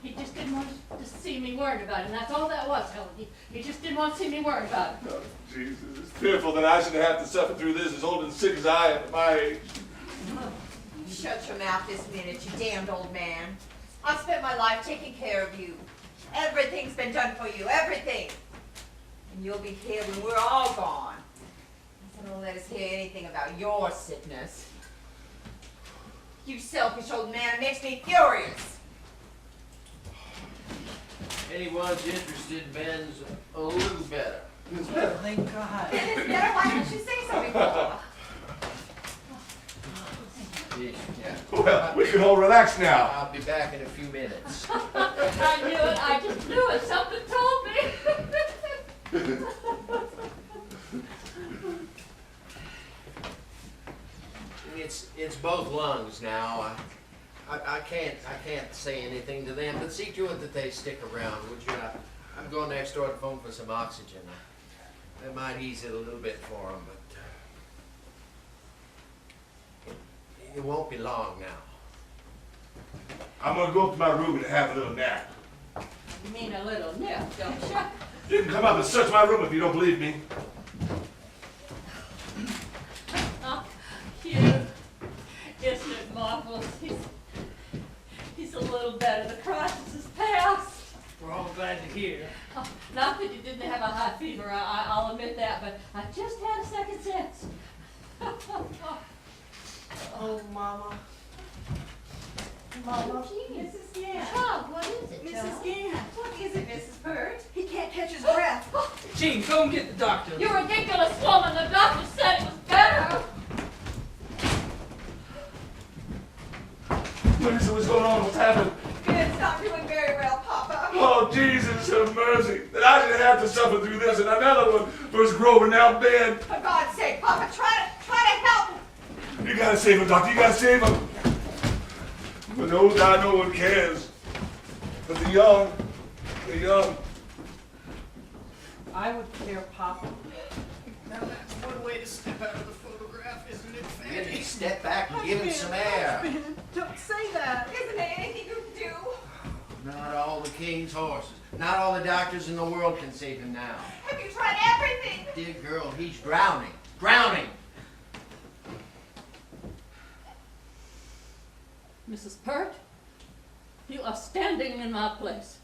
He just didn't want to see me worried about it, and that's all that was, Helen. He just didn't want to see me worried about it. Oh, Jesus, it's fearful that I should have to suffer through this as old and sick as I am at my age. Shut your mouth this minute, you damned old man. I've spent my life taking care of you. Everything's been done for you, everything. And you'll be here when we're all gone. So don't let us hear anything about your sickness. You selfish old man, it makes me furious. Anyone's interested, Ben's a little better. It's better, thank God. Ben is better, why didn't you say so before? Yeah. Well, we can all relax now. I'll be back in a few minutes. I knew it. I just knew it. Something told me. It's both lungs now. I can't say anything to them, but see to it that they stick around, would you? I'm going next door to phone for some oxygen. That might ease it a little bit for them, but it won't be long now. I'm gonna go up to my room and have a little nap. You mean a little nip, don't you? You can come up and search my room if you don't believe me. Oh, cute. Isn't it marvelous? He's a little better. The crisis is past. We're all glad to hear. Oh, not that he didn't have a high fever, I'll admit that, but I just had a second sense. Oh, Mama. Mama, Mrs. Gant. Child, what is it, Mrs. child? Gant, what is it, Mrs. Pert? He can't catch his breath. Gene, go and get the doctor. You ridiculous woman! The doctor said it was better! What is it? What's going on? What's happened? Ben's not doing very well, Papa. Oh, Jesus, have mercy. that I should have to suffer through this and another one first Grover, now Ben. For God's sake, Papa, try to help him. You gotta save him, Doctor. You gotta save him. But no, God, no one cares. But the young. I would care, Papa. Now that's one way to step out of the photograph, isn't it, Fanny? You need to step back and give him some air. Don't say that. Isn't there anything you can do? Not all the king's horses. Not all the doctors in the world can save him now. Have you tried everything? Dear girl, he's drowning. Drowning! Mrs. Pert, you are standing in my place.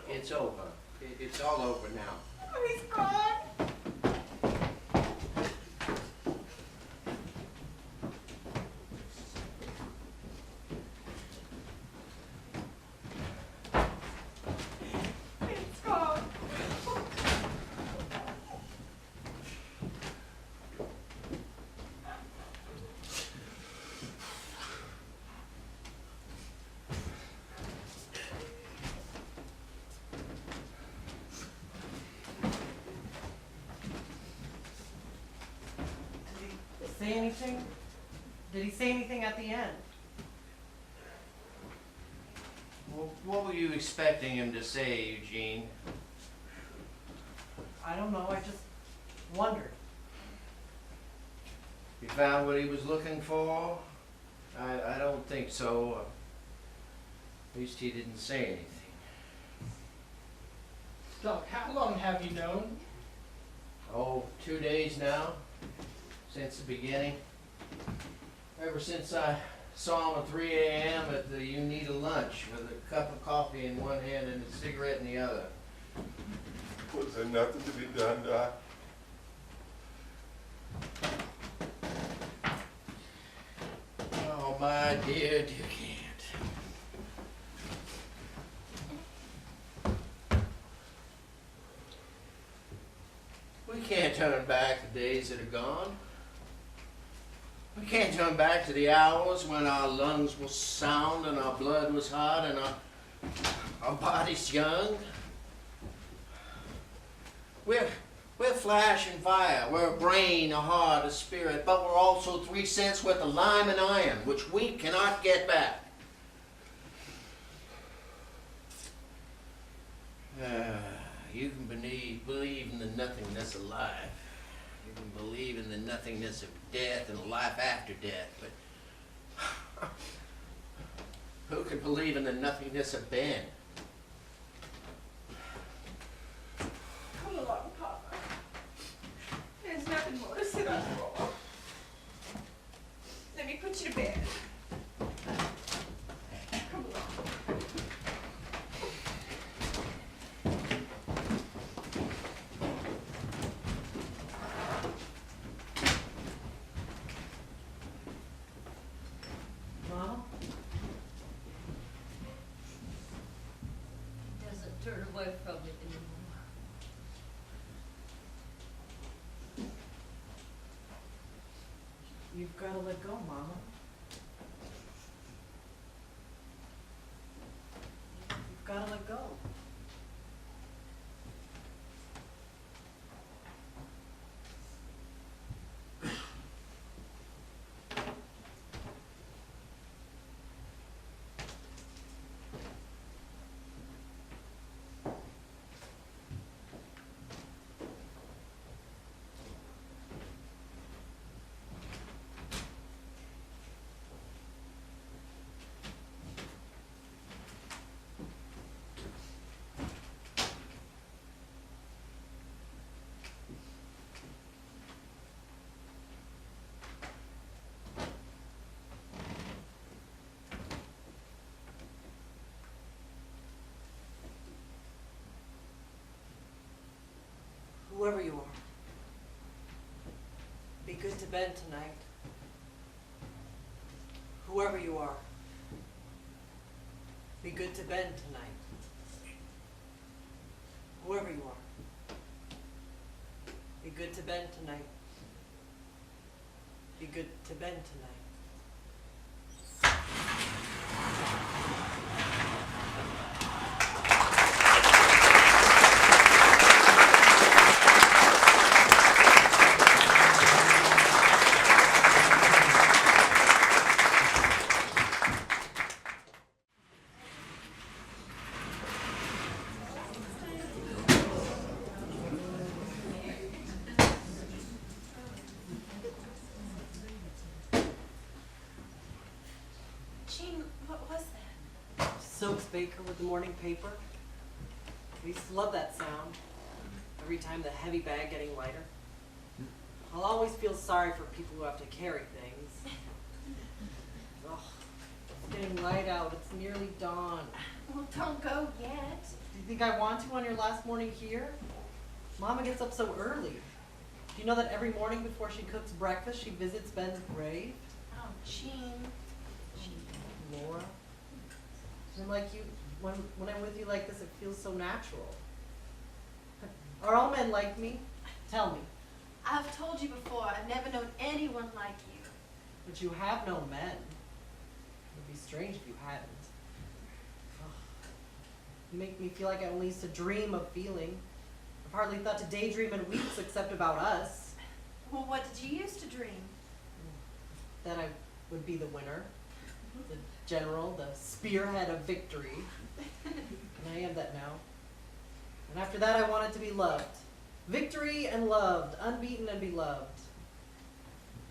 It's over. It's all over now. Oh, he's gone. It's gone. Say anything? Did he say anything at the end? Well, what were you expecting him to say, Eugene? I don't know, I just wondered. You found what he was looking for? I don't think so. At least he didn't say anything. Doc, how long have you known? Oh, 2 days now. Since the beginning. Ever since I saw him at 3 a.m. at the You Need a Lunch with a cup of coffee in one hand and a cigarette in the other. Was there nothing to be done, Doc? Oh, my dear Kent. We can't turn back the days that are gone. We can't turn back to the hours when our lungs were sound and our blood was hot and our bodies young. We're flesh and fire. We're a brain, a heart, a spirit, but we're also 3 cents worth of lime and iron, which we cannot get back. You can believe in the nothingness of life. You can believe in the nothingness of death and a life after death, but who can believe in the nothingness of Ben? Come along, Papa. There's nothing more to sit up for. Let me put you to bed. Come along. Mom? He doesn't turn away from it anymore. You've got to let go, Mama. You've got to let go. good to bed tonight. Whoever you are, be good to bed tonight. Whoever you are, be good to bed tonight. Be good to bed tonight. Jean, what was that? Soaps Baker with the morning paper. I used to love that sound. Every time the heavy bag getting lighter. I'll always feel sorry for people who have to carry things. Oh, it's getting light out. It's nearly dawn. Well, don't go yet. Do you think I want to on your last morning here? Mama gets up so early. Do you know that every morning before she cooks breakfast, she visits Ben's grave? Oh, Jean. Laura? I'm like you, when I'm with you like this, it feels so natural. Are all men like me? Tell me. I've told you before, I've never known anyone like you. But you have known men. It would be strange if you hadn't. Ugh. You make me feel like I only used to dream of feeling. I've hardly thought to daydream in weeks except about us. Well, what did you used to dream? That I would be the winner, the general, the spearhead of victory. And I am that now. And after that I wanted to be loved. Victory and loved, unbeaten and beloved.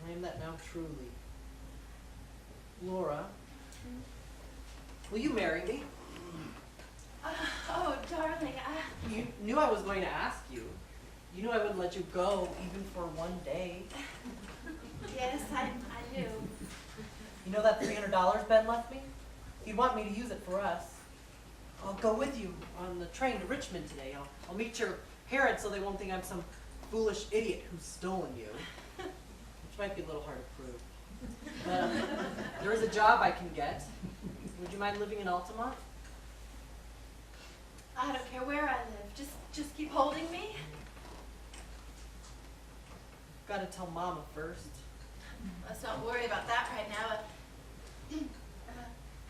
I am that now truly. Laura, will you marry me? Oh, darling, You knew I was going to ask you. You knew I wouldn't let you go even for one day. yes, I knew. You know that $300 Ben left me? He'd want me to use it for us. I'll go with you on the train to Richmond today. I'll meet your parents so they won't think I'm some foolish idiot who's stolen you. Which might be a little hard to prove. But there is a job I can get. Would you mind living in Altamont? I don't care where I live. Just keep holding me. Gotta tell Mama first. Let's not worry about that right now.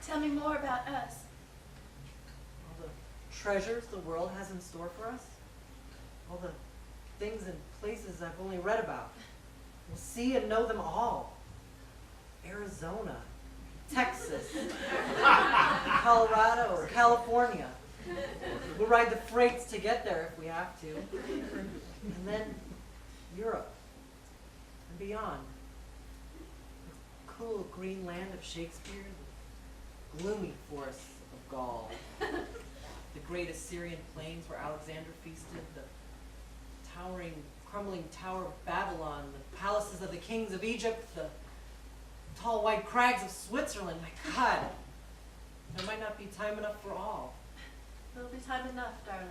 Tell me more about us. All the treasures the world has in store for us. All the things and places I've only read about. We'll see and know them all. Arizona, Texas, Colorado, California. We'll ride the freights to get there if we have to. And then Europe and beyond. The cool green land of Shakespeare, the gloomy forests of Gaul, the great Assyrian plains where Alexander feasted, the towering, crumbling Tower of Babylon, the palaces of the kings of Egypt, the tall white crags of Switzerland. My God, there might not be time enough for all. There'll be time enough, darling.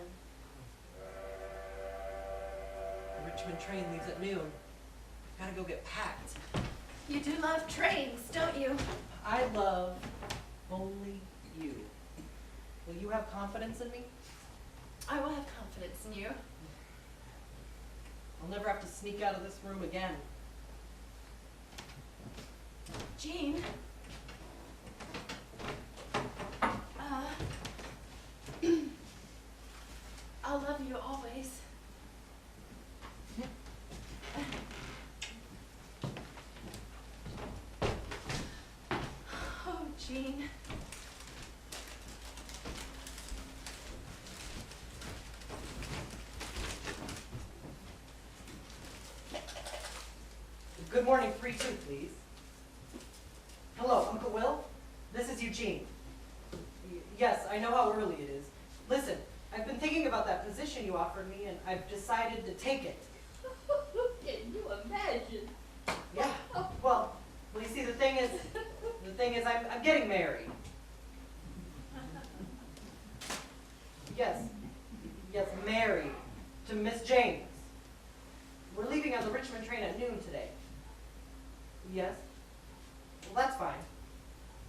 The Richmond train leaves at noon. Gotta go get packed. You do love trains, don't you? I love only you. Will you have confidence in me? I will have confidence in you. I'll never have to sneak out of this room again. Jean. I'll love you always. Oh, Jean. Good morning, 3-2, please. Hello, Uncle Will? This is Eugene. Yes, I know how early it is. Listen, I've been thinking about that position you offered me, and I've decided to take it. Can you imagine? Yeah. Well, you see, the thing is, I'm getting married. Yes, married to Miss James. We're leaving on the Richmond train at noon today. Yes? Well, that's fine.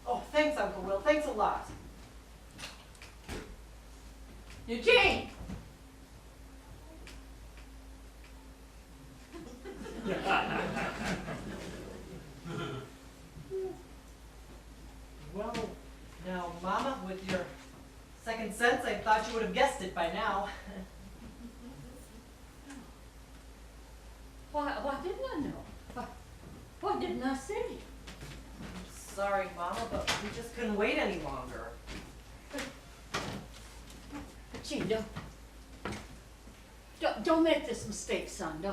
Oh, thanks, Uncle Will. Thanks a lot. Eugene! Well, now, Mama, with your second sense, I thought you would have guessed it by now. Why didn't I know? Why didn't I see? Sorry, Mama, but we just couldn't wait any longer. Gene, don't make this mistake, son.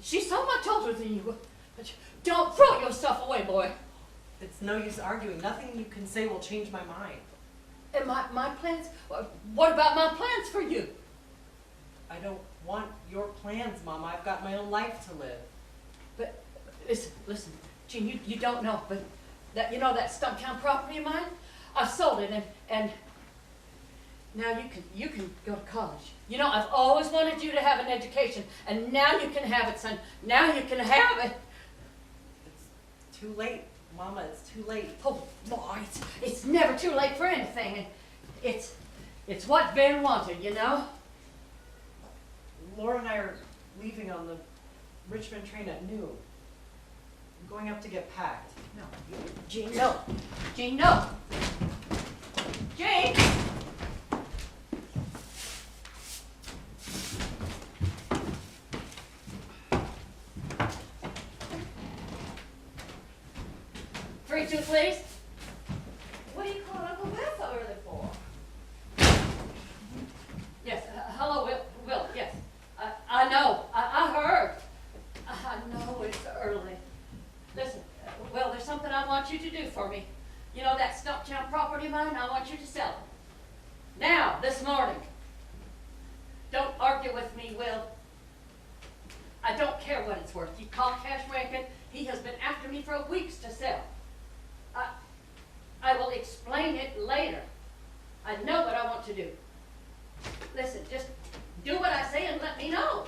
She's so much older than you. Don't throw yourself away, boy. It's no use arguing. Nothing you can say will change my mind. And my plans? What about my plans for you? I don't want your plans, Mama. I've got my own life to live. But listen, Gene, you don't know, but that Stumptown property of mine, I sold it and now you can go to college. You know, I've always wanted you to have an education, and now you can have it, son. Now you can have it. It's too late, Mama. It's too late. Oh, boy, it's never too late for anything. It's what Ben wanted, you know? Laura and I are leaving on the Richmond train at noon. I'm going up to get packed. No, Gene, no. Gene, no. Gene! Free two, please. What do you call Uncle Will so early for? Yes, hello, Will, yes. I know, I heard. I know it's early. Listen, Will, there's something I want you to do for me. You know that Stumptown property of mine? I want you to sell it. Now, this morning. Don't argue with me, Will. I don't care what it's worth. You call Cash Rankin. He has been after me for weeks to sell. I will explain it later. I know what I want to do. Listen, just do what I say and let me know.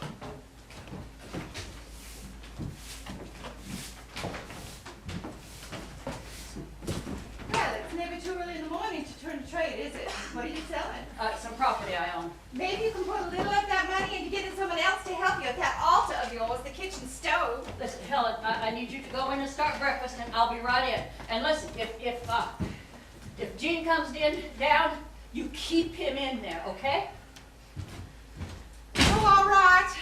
Well, it's never too early in the morning to turn to trade, is it? What are you selling? Some property I own. Maybe you can put a little of that money into getting someone else to help you with that altar of yours, the kitchen stove. Listen, Helen, I need you to go in and start breakfast, and I'll be right in. And listen, if Gene comes down, you keep him in there, okay? Oh, all right.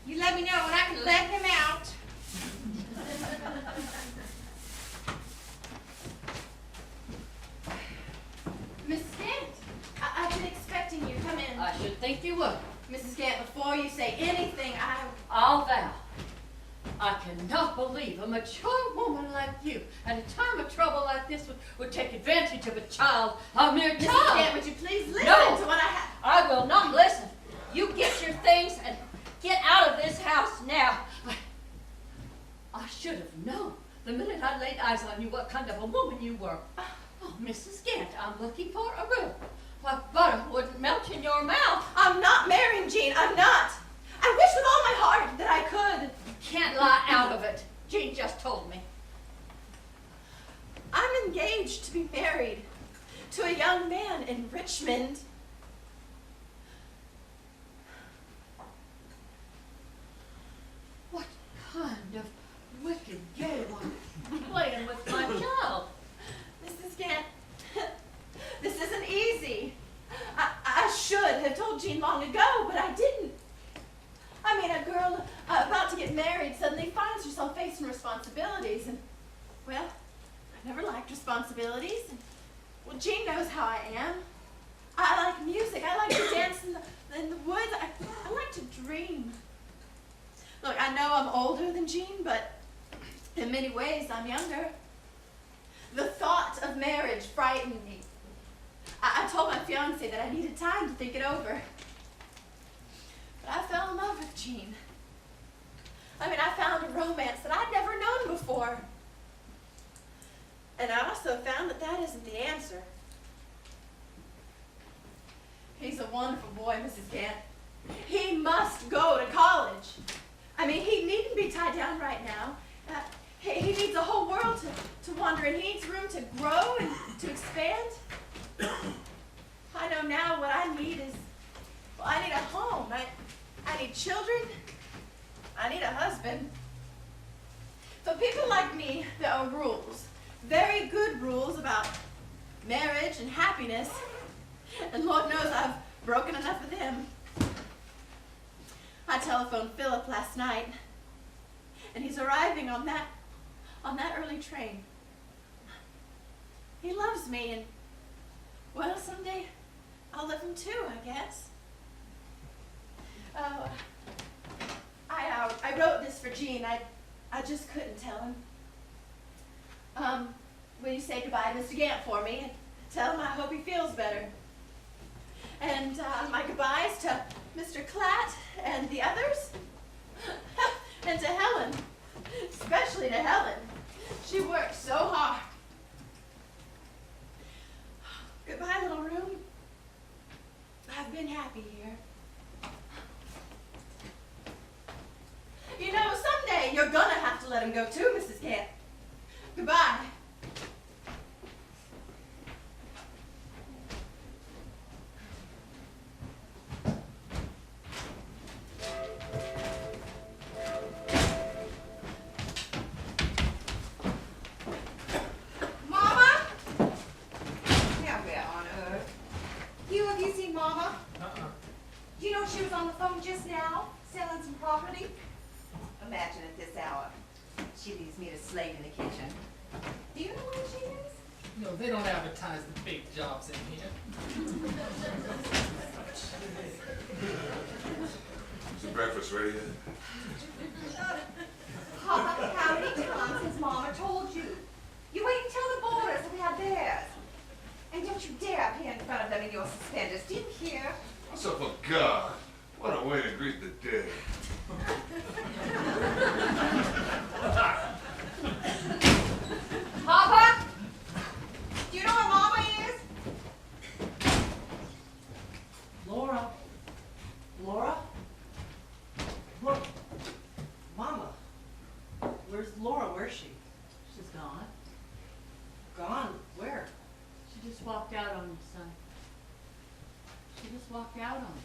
You let me know when I can let him out. Mrs. Gant, I've been expecting you. Come in. I should think you would. Mrs. Gant, before you say anything, I'll vow. I cannot believe a mature woman like you, at a time of trouble like this, would take advantage of a child, a mere child. Mrs. Gant, would you please listen No, to what I have? I will not listen. You get your things and get out of this house now. I should have known the minute I laid eyes on you what kind of a woman you were. Oh, Mrs. Gant, I'm looking for a room. Like butter wouldn't melt in your mouth. I'm not marrying Gene. I'm not. I wish with all my heart that I could. You can't lie out of it. Gene just told me. I'm engaged to be married to a young man in Richmond. What kind of wicked game are you playing with my child? Mrs. Gant, this isn't easy. I should have told Gene long ago, but I didn't. I mean, a girl about to get married suddenly finds herself facing responsibilities, and, well, I never liked responsibilities. And, well, Gene knows how I am. I like music. I like to dance in the woods. I like to dream. Look, I know I'm older than Gene, but in many ways I'm younger. The thought of marriage frightened me. I told my fiancé that I needed time to think it over. But I fell in love with Gene. I mean, I found a romance that I'd never known before. And I also found that that isn't the answer. He's a wonderful boy, Mrs. Gant. He must go to college. I mean, he needn't be tied down right now. He needs a whole world to wander in. He needs room to grow and to expand. I know now what I need is, well, I need a home. I need children. I need a husband. For people like me, there are rules, very good rules about marriage and happiness. And Lord knows I've broken enough of them. I telephoned Philip last night, and he's arriving on that early train. He loves me, and well, someday I'll love him too, I guess. I wrote this for Gene. I just couldn't tell him. Will you say goodbye to Mr. Gant for me and tell him I hope he feels better? And my goodbyes to Mr. Clatt and the others, and to Helen, especially to Helen. She worked so hard. Goodbye, little room. I've been happy here. You know, someday you're gonna have to let him go too, Mrs. Gant. Goodbye. Mama? Now where on earth? Have you seen Mama? Do you know she was on the phone just now, selling some property? Imagine at this hour. She leaves me to slave in the kitchen. Do you know where she is? No, they don't advertise the big jobs in here. Is the breakfast ready yet? Papa, how many times has Mama told you? You wait until the boarders have had theirs. And don't you dare appear in front of them in your suspenders. Do you hear? What's up for God? What a way to greet the dead. Papa? Do you know where Mama is? Laura? Laura? Look. Mama. Where's Laura? Where's she? She's gone. Gone? Where? She just walked out on me, son. She just walked out on me.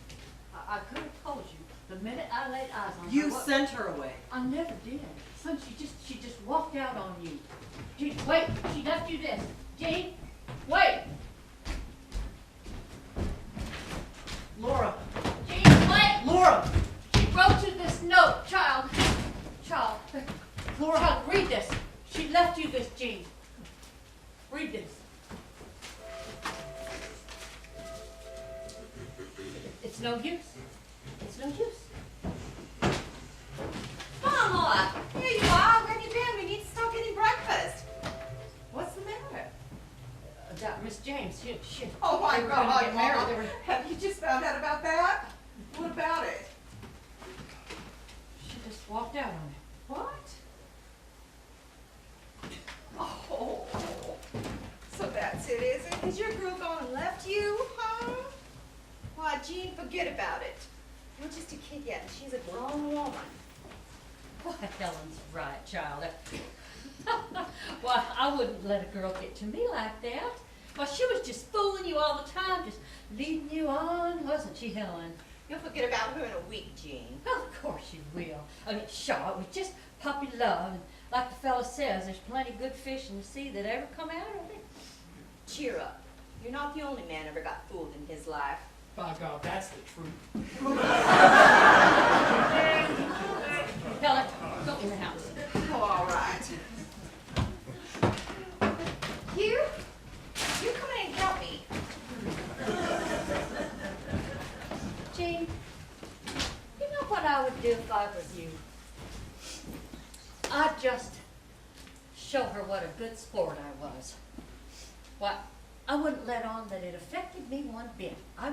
I could have told you the minute I laid eyes on her. You sent her away. I never did. Son, she just walked out on you. Gee, wait, she left you this. Gene, wait. Laura. Gene, wait. Laura! She wrote you this note, child. Laura. Child, read this. She left you this, Gene. Read this. It's no use. It's no use. Mama! Here you are. Where have you been? We need to start getting breakfast. What's the matter? That Miss James, she. Oh my they were gonna God, get married. Mama. They were- Have you just found out about that? What about it? She just walked out on me. What? Oh, so that's it, is it? Is your girl gone and left you, huh? Why, Jean, forget about it. You're just a kid yet, and she's a grown woman. Why, Helen's right, child. Why, I wouldn't let a girl get to me like that. Why, she was just fooling you all the time, just leading you on, wasn't she, Helen? You'll forget about her in a week, Jean. Well, of course you will. I mean, sure, it was just puppy love, and like the fella says, there's plenty of good fish in the sea that ever come out of it. Cheer up. You're not the only man ever got fooled in his life. By God, that's the truth. Helen, go in the house. Oh, all right. You come in and help me. Jean, you know what I would do if I was you? I'd just show her what a good sport I was. Why, I wouldn't let on that it affected me one bit. I'd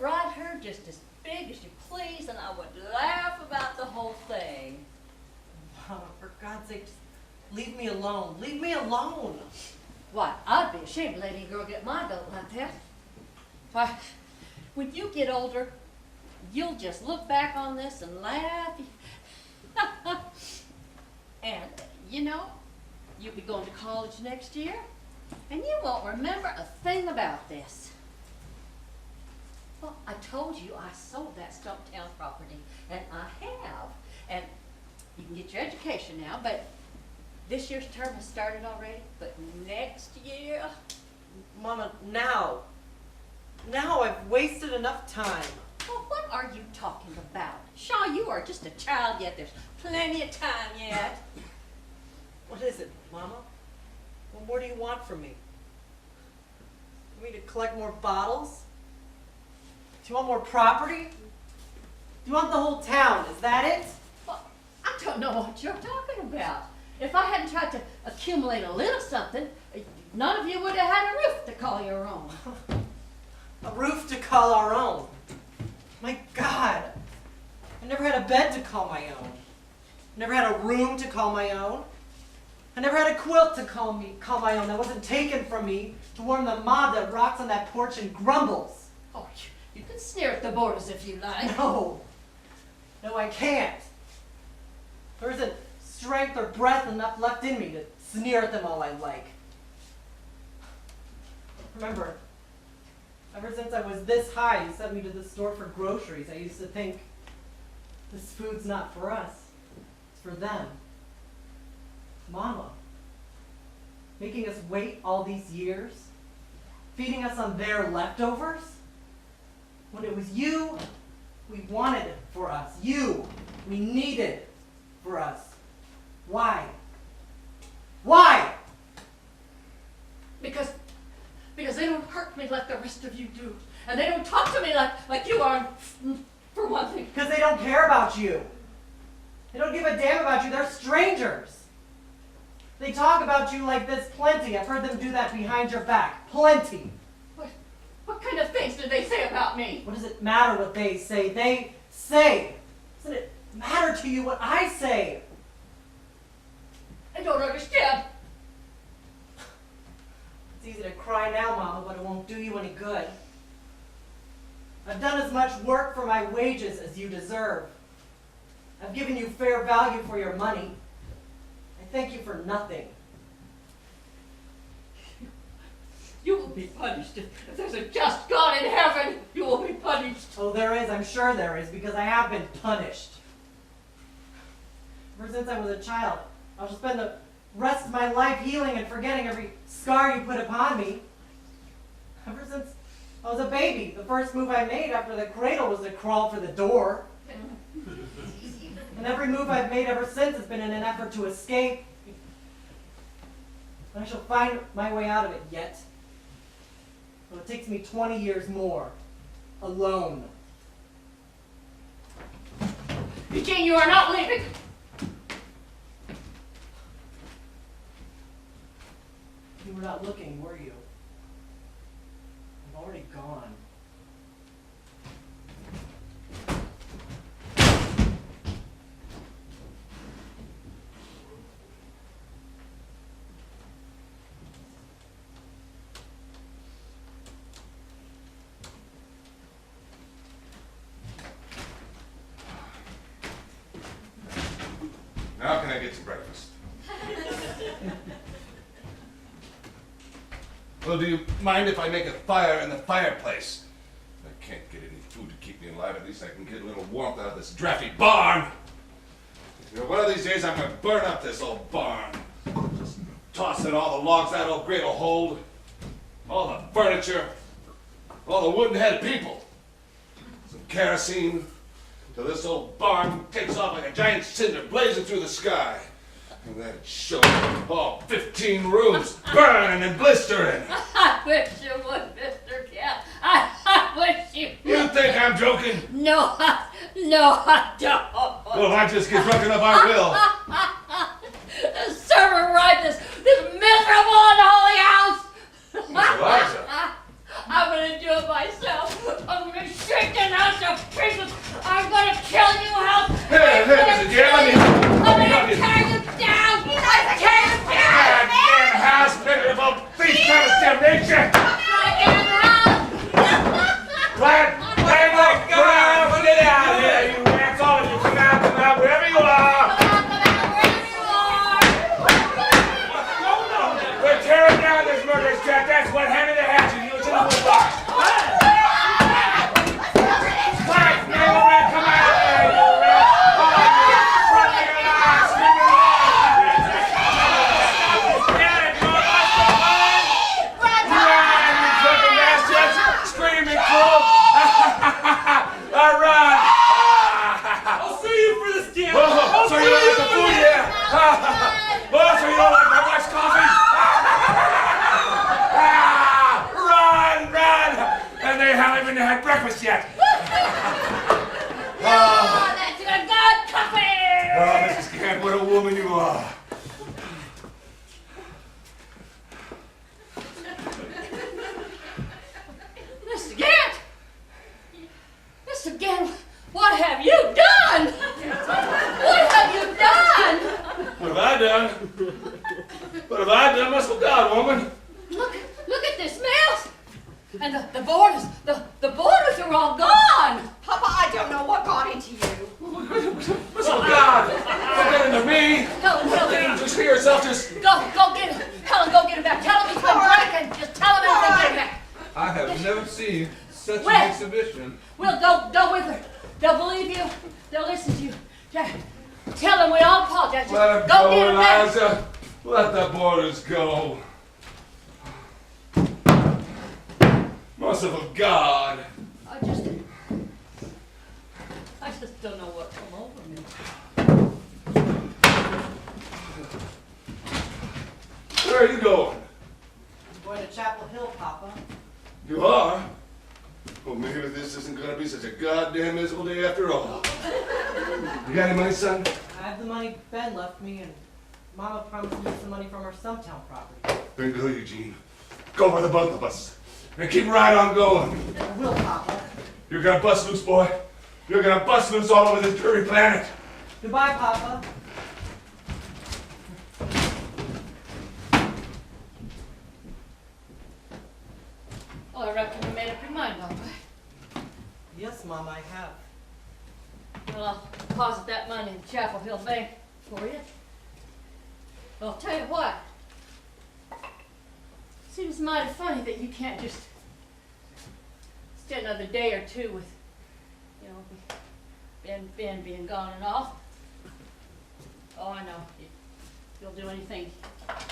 ride her just as big as you please, and I would laugh about the whole thing. Oh, for God's sake, just leave me alone. Leave me alone. Why, I'd be ashamed to let any girl get my goat like that. Why, when you get older, you'll just look back on this and laugh. And, you know, you'll be going to college next year, and you won't remember a thing about this. Well, I told you I sold that Stumptown property, and I have. And you can get your education now, but this year's term has started already, but next year... Mama, now I've wasted enough time. Well, what are you talking about? Shaw, you are just a child yet. There's plenty of time yet. What is it, Mama? What more do you want from me? You want me to collect more bottles? Do you want more property? Do you want the whole town? Is that it? Well, I don't know what you're talking about. If I hadn't tried to accumulate a little something, none of you would have had a roof to call your own. A roof to call our own. My God. I never had a bed to call my own. Never had a room to call my own. I never had a quilt to call my own that wasn't taken from me to warm the mob that rocks on that porch and grumbles. Oh, you can sneer at the boarders if you like. No, I can't. There isn't strength or breath enough left in me to sneer at them all I like. Remember, ever since I was this high, you sent me to the store for groceries. I used to think, this food's not for us, it's for them. Mama, making us wait all these years, feeding us on their leftovers, when it was you we wanted for us, you we needed for us. Why? Why? Because they don't hurt me like the rest of you do. And they don't talk to me like you are, for one thing. Because they don't care about you. They don't give a damn about you. They're strangers. They talk about you like this plenty. I've heard them do that behind your back. Plenty. What kind of things do they say about me? What does it matter what they say? They say. Doesn't it matter to you what I say? I don't understand. It's easy to cry now, Mama, but it won't do you any good. I've done as much work for my wages as you deserve. I've given you fair value for your money. I thank you for nothing. You will be punished. If there's a just God in heaven, you will be punished. Oh, there is. I'm sure there is, because I have been punished. Ever since I was a child, I shall spend the rest of my life healing and forgetting every scar you put upon me. Ever since I was a baby, the first move I made after the cradle was to crawl for the door. And every move I've made ever since has been in an effort to escape. And I shall find my way out of it yet. But it takes me 20 years more. Alone. Eugene, you are not leaving. You were not looking, were you? I'm already gone. Now can I get some breakfast? Well, do you mind if I make a fire in the fireplace? I can't get any food to keep me alive. At least I can get a little warmth out of this drafty barn. You know, one of these days I'm going to burn up this old barn. Just toss in all the logs that old grate will hold. All the furniture. All the wooden-headed people. Some kerosene. Till this old barn takes off like a giant cinder blazing through the sky. And then it shows all 15 rooms burning and blistering. I wish you would, Mr. Cat. I wish you would. You think I'm joking? No, I don't. Well, if I just get drunk enough, I will. The server arrived this miserable unholy house. Miss Eliza. I'm gonna do it myself. I'm gonna shake the house to pieces. I'm gonna kill you, house. Hey, Mr. Cat, I'm gonna tear you down. I'm gonna tear you down. Goddamn house, miserable beast of damnation! Glad, look, get out of here, you rats, all of you, come out, wherever you are! had breakfast yet. Yeah, that's a good coffee! Oh, Mrs. Gant, what a woman you are. Mr. Gant! Mr. Gant, what have you done? What have you done? What have I done? What have I done? Merciful God, woman. Look at this mess! And the borders are all gone! Papa, I don't know what got into you. Merciful God! Don't get into me! Helen, Just hear yourself, just... go get him! Helen, go get him back! Tell him he's been drinking! Just tell him he's been getting back! I have never seen such Well- an exhibition. We'll go with her. They'll believe you. They'll listen to you. Tell them we all apologize. Just Let him go get go, him back. Eliza. Let the boarders go. Merciful God. I just don't know what come over me. Where are you going? I'm going to Chapel Hill, Papa. You are? Well, maybe this isn't going to be such a goddamn miserable day after all. You got any money, son? I have the money Ben left me, and Mama promised me some money from her Stumptown property. Then go, Eugene. Go for the both of us. And keep right on going. I will, Papa. You're going to bust loose, boy. You're going to bust loose all over this dreary planet. Goodbye, Papa. Well, I reckon you made up your mind, all right. Yes, Mama, I have. Well, I'll deposit that money in Chapel Hill Bank for you. Well, I'll tell you what. Seems mighty funny that you can't just stay another day or two with, Ben being gone and all. Oh, I know. You'll do anything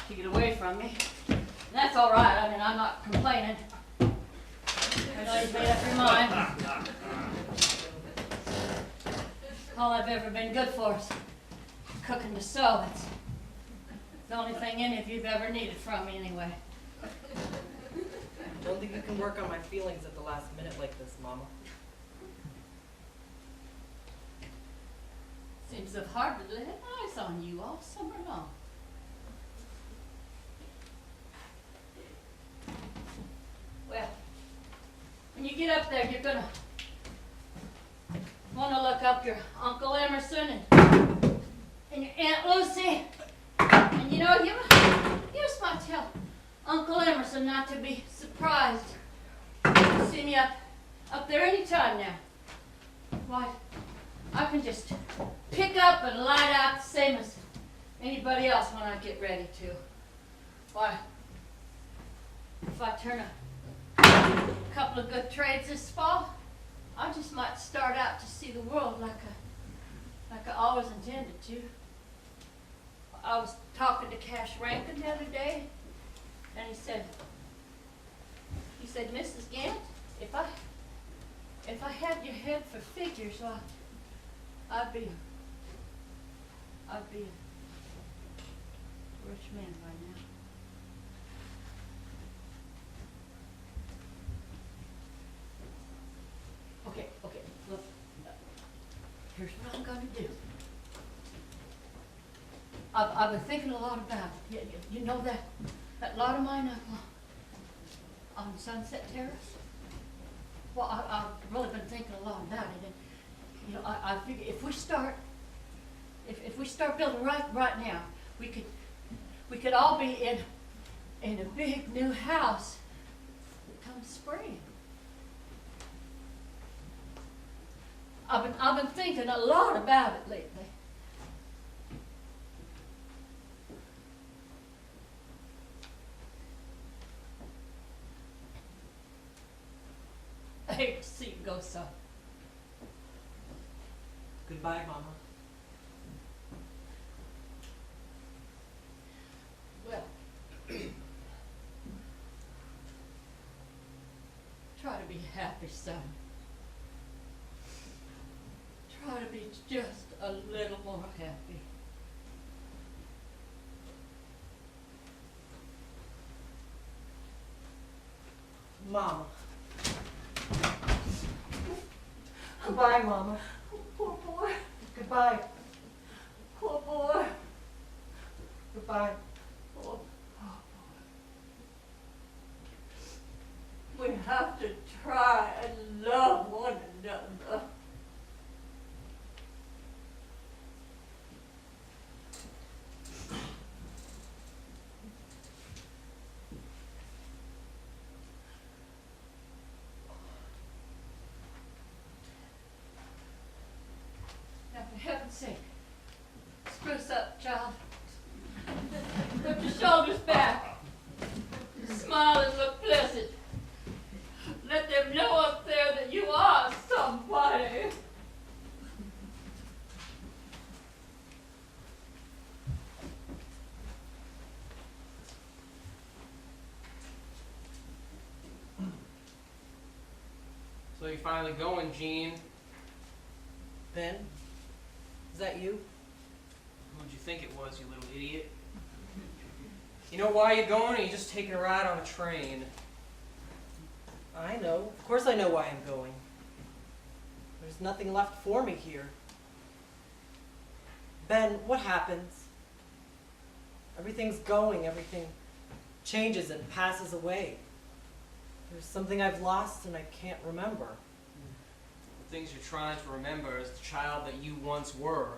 to get away from me. And that's all right. I mean, I'm not complaining. I know you've made up your mind. All I've ever been good for is cooking to sew. It's the only thing any of you've ever needed from me anyway. I don't think you can work on my feelings at the last minute like this, Mama. Seems so hard to lay eyes on you all summer long. Well, when you get up there, you're gonna want to look up your Uncle Emerson and your Aunt Lucy. And you just might tell Uncle Emerson not to be surprised to see me up there any time now. Why, I can just pick up and light out the same as anybody else when I get ready to. Why, if I turn a couple of good trades this fall, I just might start out to see the world like I always intended to. I was talking to Cash Rankin the other day, and he said, Mrs. Gant, if I had your head for figures, well, I'd be a rich man right now. Okay, look, here's what I'm gonna do. I've been thinking a lot about it. You know that lot of mine up on Sunset Terrace? Well, I've really been thinking a lot about it, and I figure if we start building right now, we could all be in a big new house come spring. I've been thinking a lot about it lately. I hate to see you go, son. Goodbye, Mama. Well, try to be happy, son. Try to be just a little more happy. Mama. Goodbye, Mama. Poor boy. Goodbye. Poor boy. Goodbye. Poor, we have to try and love one another. Now, for heaven's sake, spruce up, child. Lift your shoulders back. Smile and look pleasant. Let them know up there that you are somebody. So you're finally going, Gene. Ben, is that you? Who'd you think it was, you little idiot? You know why you're going, or you just taking a ride on a train? I know. Of course I know why I'm going. There's nothing left for me here. Ben, what happens? Everything's going, everything changes and passes away. There's something I've lost and I can't remember. The things you're trying to remember is the child that you once were.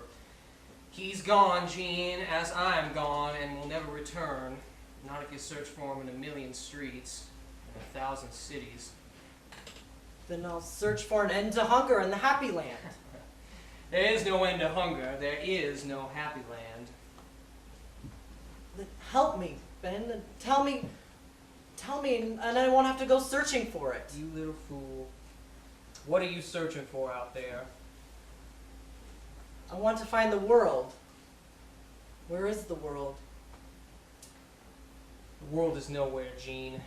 He's gone, Gene, as I'm gone, and will never return. Not if you search for him in 1,000,000 streets and 1,000 cities. Then I'll search for an end to hunger in the happy land. There is no end to hunger. There is no happy land. Then help me, Ben, and tell me, and I won't have to go searching for it. You little fool. What are you searching for out there? I want to find the world. Where is the world? The world is nowhere, Gene.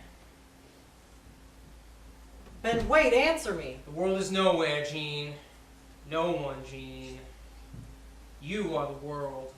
Ben, wait, answer me. The world is nowhere, Gene. No one, Gene. You are the world.